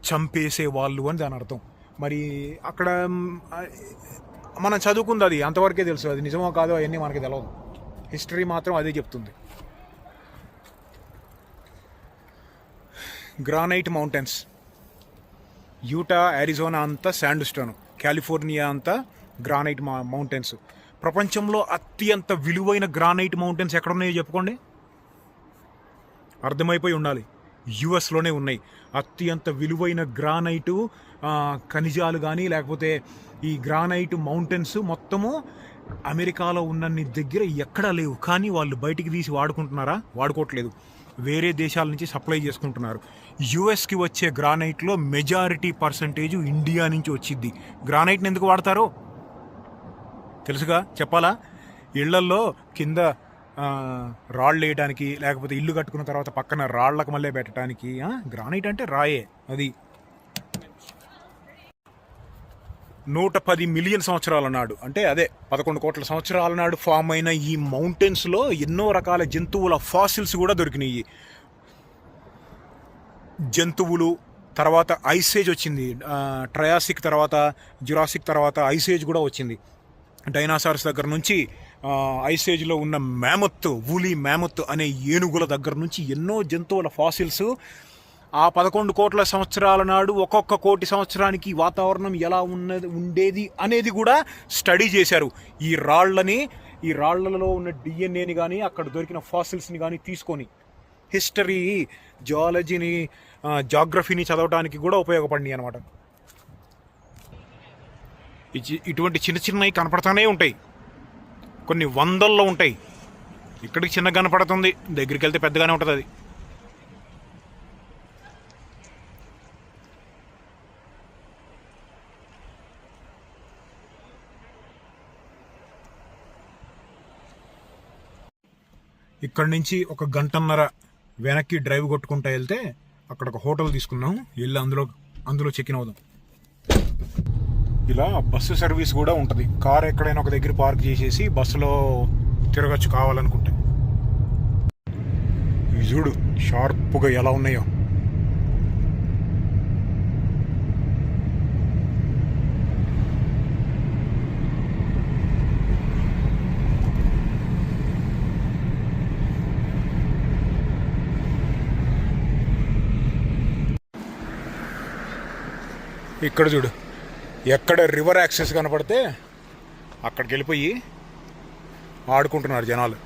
[SPEAKER 1] చంపేసే వాళ్ళు అని దాని అర్థం. మరి అక్కడ మనం చదువుకుంది అది అంతవరకే తెలుసు. అది నిజమో కాదో అవన్నీ మనకి తెలియదు. హిస్టరీ మాత్రం అదే చెప్తుంది. గ్రానైట్ మౌంటైన్స్, యూటా, అరిజోనా అంతా శాండ్ స్టోన్, కాలిఫోర్నియా అంతా గ్రానైట్ మౌంటైన్స్. ప్రపంచంలో అత్యంత విలువైన గ్రానైట్ మౌంటైన్స్ ఎక్కడున్నాయో చెప్పుకోండి. అర్థమైపోయి ఉండాలి. యుఎస్లోనే ఉన్నాయి అత్యంత విలువైన గ్రానైటు ఖనిజాలు. కానీ లేకపోతే ఈ గ్రానైట్ మౌంటైన్స్ మొత్తము అమెరికాలో ఉన్నన్ని దగ్గర ఎక్కడా లేవు. కానీ వాళ్ళు బయటికి తీసి వాడుకుంటున్నారా? వాడుకోవట్లేదు. వేరే దేశాల నుంచి సప్లై చేసుకుంటున్నారు. యుఎస్కి వచ్చే గ్రానైట్లో మెజారిటీ పర్సంటేజ్ ఇండియా నుంచి వచ్చింది. గ్రానైట్ని ఎందుకు వాడతారో తెలుసుగా, చెప్పాలా? ఇళ్లల్లో కింద రాళ్ళు వేయడానికి, లేకపోతే ఇల్లు కట్టుకున్న తర్వాత పక్కన రాళ్లకు మళ్ళీ పెట్టడానికి. గ్రానైట్ అంటే రాయే. అది 110 మిలియన్ సంవత్సరాల నాడు, అంటే అదే 11 కోట్ల సంవత్సరాల నాడు ఫామ్ అయిన ఈ మౌంటైన్స్లో ఎన్నో రకాల జంతువుల ఫాసిల్స్ కూడా దొరికినాయి. జంతువులు తర్వాత ఐసేజ్ వచ్చింది. ట్రయాసిక్ తర్వాత జురాసిక్ తర్వాత ఐసేజ్ కూడా వచ్చింది. డైనాసార్స్ దగ్గర నుంచి ఐసేజ్లో ఉన్న వూలీ మ్యామత్ అనే ఏనుగుల దగ్గర నుంచి ఎన్నో జంతువుల ఫాసిల్స్ ఆ 11 కోట్ల సంవత్సరాల నాడు ఒక్కొక్క కోటి సంవత్సరానికి వాతావరణం ఎలా ఉండేది అనేది కూడా స్టడీ చేశారు. ఈ రాళ్లలో ఉన్న డిఎన్ఏని కానీ అక్కడ దొరికిన ఫాసిల్స్ని కానీ తీసుకొని హిస్టరీ, జియాలజీని, జాగ్రఫీని చదవడానికి కూడా ఉపయోగపడింది అనమాట. ఇటువంటి చిన్నవి కనపడుతూనే ఉంటాయి. కొన్ని వందల్లో ఉంటాయి. ఇక్కడికి చిన్నగా కనపడుతుంది, దగ్గరికి వెళ్తే పెద్దగానే ఉంటుంది అది. ఇక్కడి నుంచి ఒక గంటన్నర వెనక్కి డ్రైవ్ కొట్టుకుంటూ వెళ్తే అక్కడ ఒక హోటల్ తీసుకున్నాం. వెళ్ళి అందులో చెక్ ఇన్ అవుదాం. ఇలా బస్సు సర్వీస్ కూడా ఉంటుంది. కార్ ఎక్కడైనా ఒక దగ్గర పార్క్ చేసేసి బస్సులో తిరగచ్చు కావాలనుకుంటే. ఇవి చూడు షార్ప్గా ఎలా ఉన్నాయో. ఇక్కడ చూడు, ఎక్కడ రివర్ యాక్సెస్ కనపడితే అక్కడికి వెళ్ళిపోయి ఆడుకుంటున్నారు జనాలు.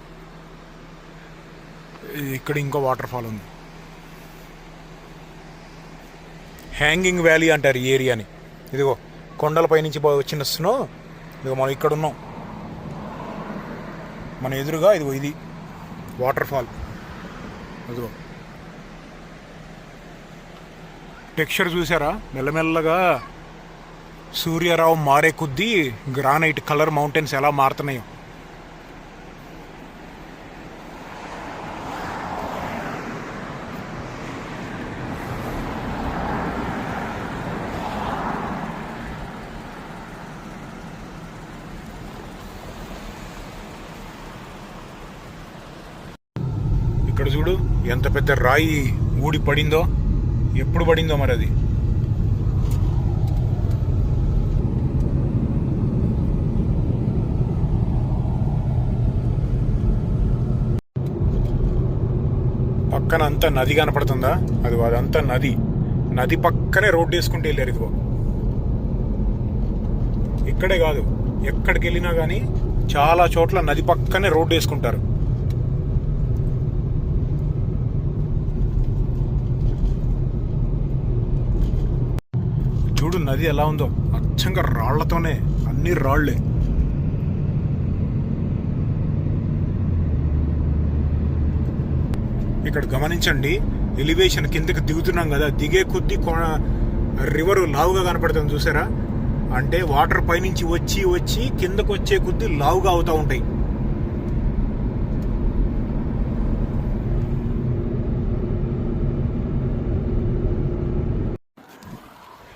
[SPEAKER 1] ఇక్కడ ఇంకో వాటర్ ఫాల్ ఉంది. హ్యాంగింగ్ వ్యాలీ అంటారు ఈ ఏరియాని. ఇదిగో కొండలపై నుంచి వచ్చిన స్నో. ఇదిగో మనం ఇక్కడ ఉన్నాం, మన ఎదురుగా ఇదిగో ఇది వాటర్ ఫాల్. ఇదిగో టెక్స్చర్ చూసారా? మెల్లమెల్లగా సూర్యరావు మారే కొద్దీ గ్రానైట్ కలర్ మౌంటైన్స్ ఎలా మారుతున్నాయో. ఇక్కడ చూడు ఎంత పెద్ద రాయి ఊడి పడిందో. ఎప్పుడు పడిందో మరి అది. పక్కన అంతా నది కనపడుతుందా? అది అదంతా నది పక్కనే రోడ్డు వేసుకుంటూ వెళ్ళారు. ఇదిగో ఇక్కడే కాదు, ఎక్కడికి వెళ్ళినా కానీ చాలా చోట్ల నది పక్కనే రోడ్డు వేసుకుంటారు. చూడు నది ఎలా ఉందో, అచ్చంగా రాళ్లతోనే, అన్ని రాళ్లే. ఇక్కడ గమనించండి, ఎలివేషన్ కిందకి దిగుతున్నాం కదా, దిగే కొద్దీ రివర్ లావుగా కనపడుతుంది చూసారా. అంటే వాటర్ పైనుంచి వచ్చి వచ్చి కిందకు వచ్చే కొద్దీ లావుగా అవుతూ ఉంటాయి.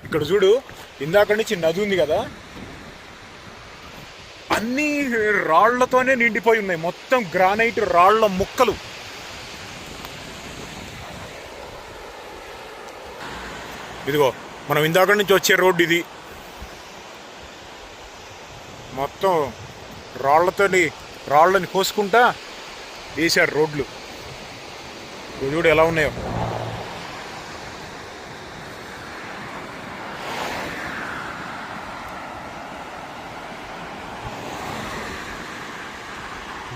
[SPEAKER 1] ఇక్కడ చూడు, ఇందాక నుంచి నది ఉంది కదా, అన్ని రాళ్లతోనే నిండిపోయి ఉన్నాయి, మొత్తం గ్రానైట్ రాళ్ల ముక్కలు. ఇదిగో మనం ఇందాక నుంచి వచ్చే రోడ్డు ఇది, మొత్తం రాళ్ళని కోసుకుంటా వేసారు రోడ్లు. చూడు ఎలా ఉన్నాయో.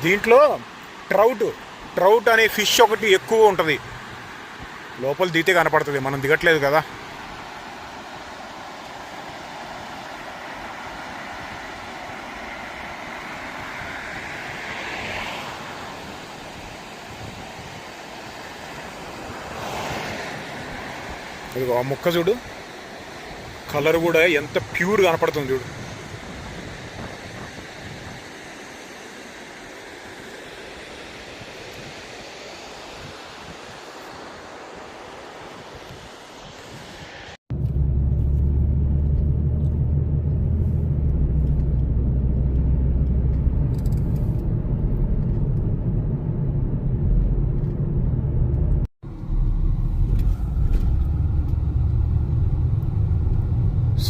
[SPEAKER 1] దీంట్లో ట్రౌట్ అనే ఫిష్ ఒకటి ఎక్కువ ఉంటుంది. లోపల దిగితే కనపడుతుంది, మనం దిగట్లేదు కదా. ఇదిగో ఆ ముక్క చూడు, కలర్ కూడా ఎంత ప్యూర్ కనపడుతుంది చూడు.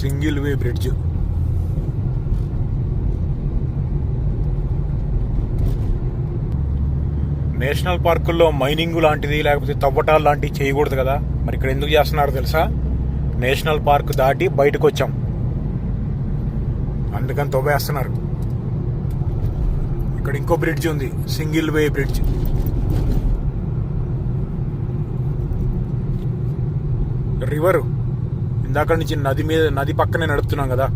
[SPEAKER 1] Single way bridge. నేషనల్ పార్కుల్లో మైనింగ్ లాంటిది లేకపోతే తవ్వటాలు లాంటివి చేయకూడదు కదా, మరి ఇక్కడ ఎందుకు చేస్తున్నారు తెలుసా? నేషనల్ పార్క్ దాటి బయటకు వచ్చాం, అందుకని తవ్వేస్తున్నారు. ఇక్కడ ఇంకో బ్రిడ్జ్ ఉంది, సింగిల్ వే బ్రిడ్జ్. రివరు ఇందాక నుంచి నది పక్కనే నడుపుతున్నాం కదా.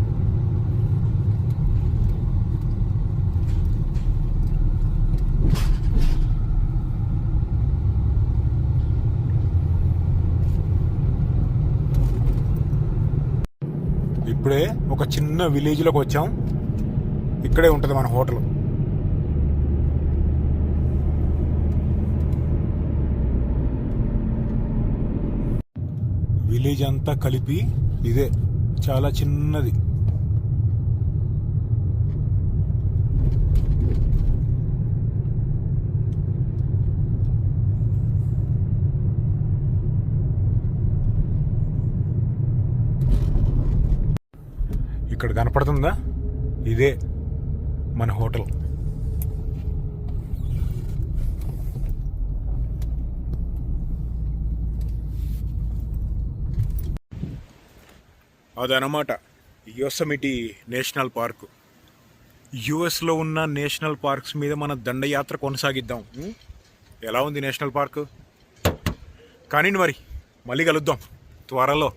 [SPEAKER 1] ఇప్పుడే ఒక చిన్న విలేజ్లోకి వచ్చాం, ఇక్కడే ఉంటుంది మన హోటల్. విలేజ్ అంతా కలిపి ఇదే, చాలా చిన్నది. ఇక్కడ కనపడుతుందా, ఇదే మన హోటల్. అదనమాట యోసెమిటీ నేషనల్ పార్క్. యుఎస్లో ఉన్న నేషనల్ పార్క్స్ మీద మన దండయాత్ర కొనసాగిద్దాం. ఎలా ఉంది నేషనల్ పార్క్? కానీ మరి మళ్ళీ కలుద్దాం త్వరలో.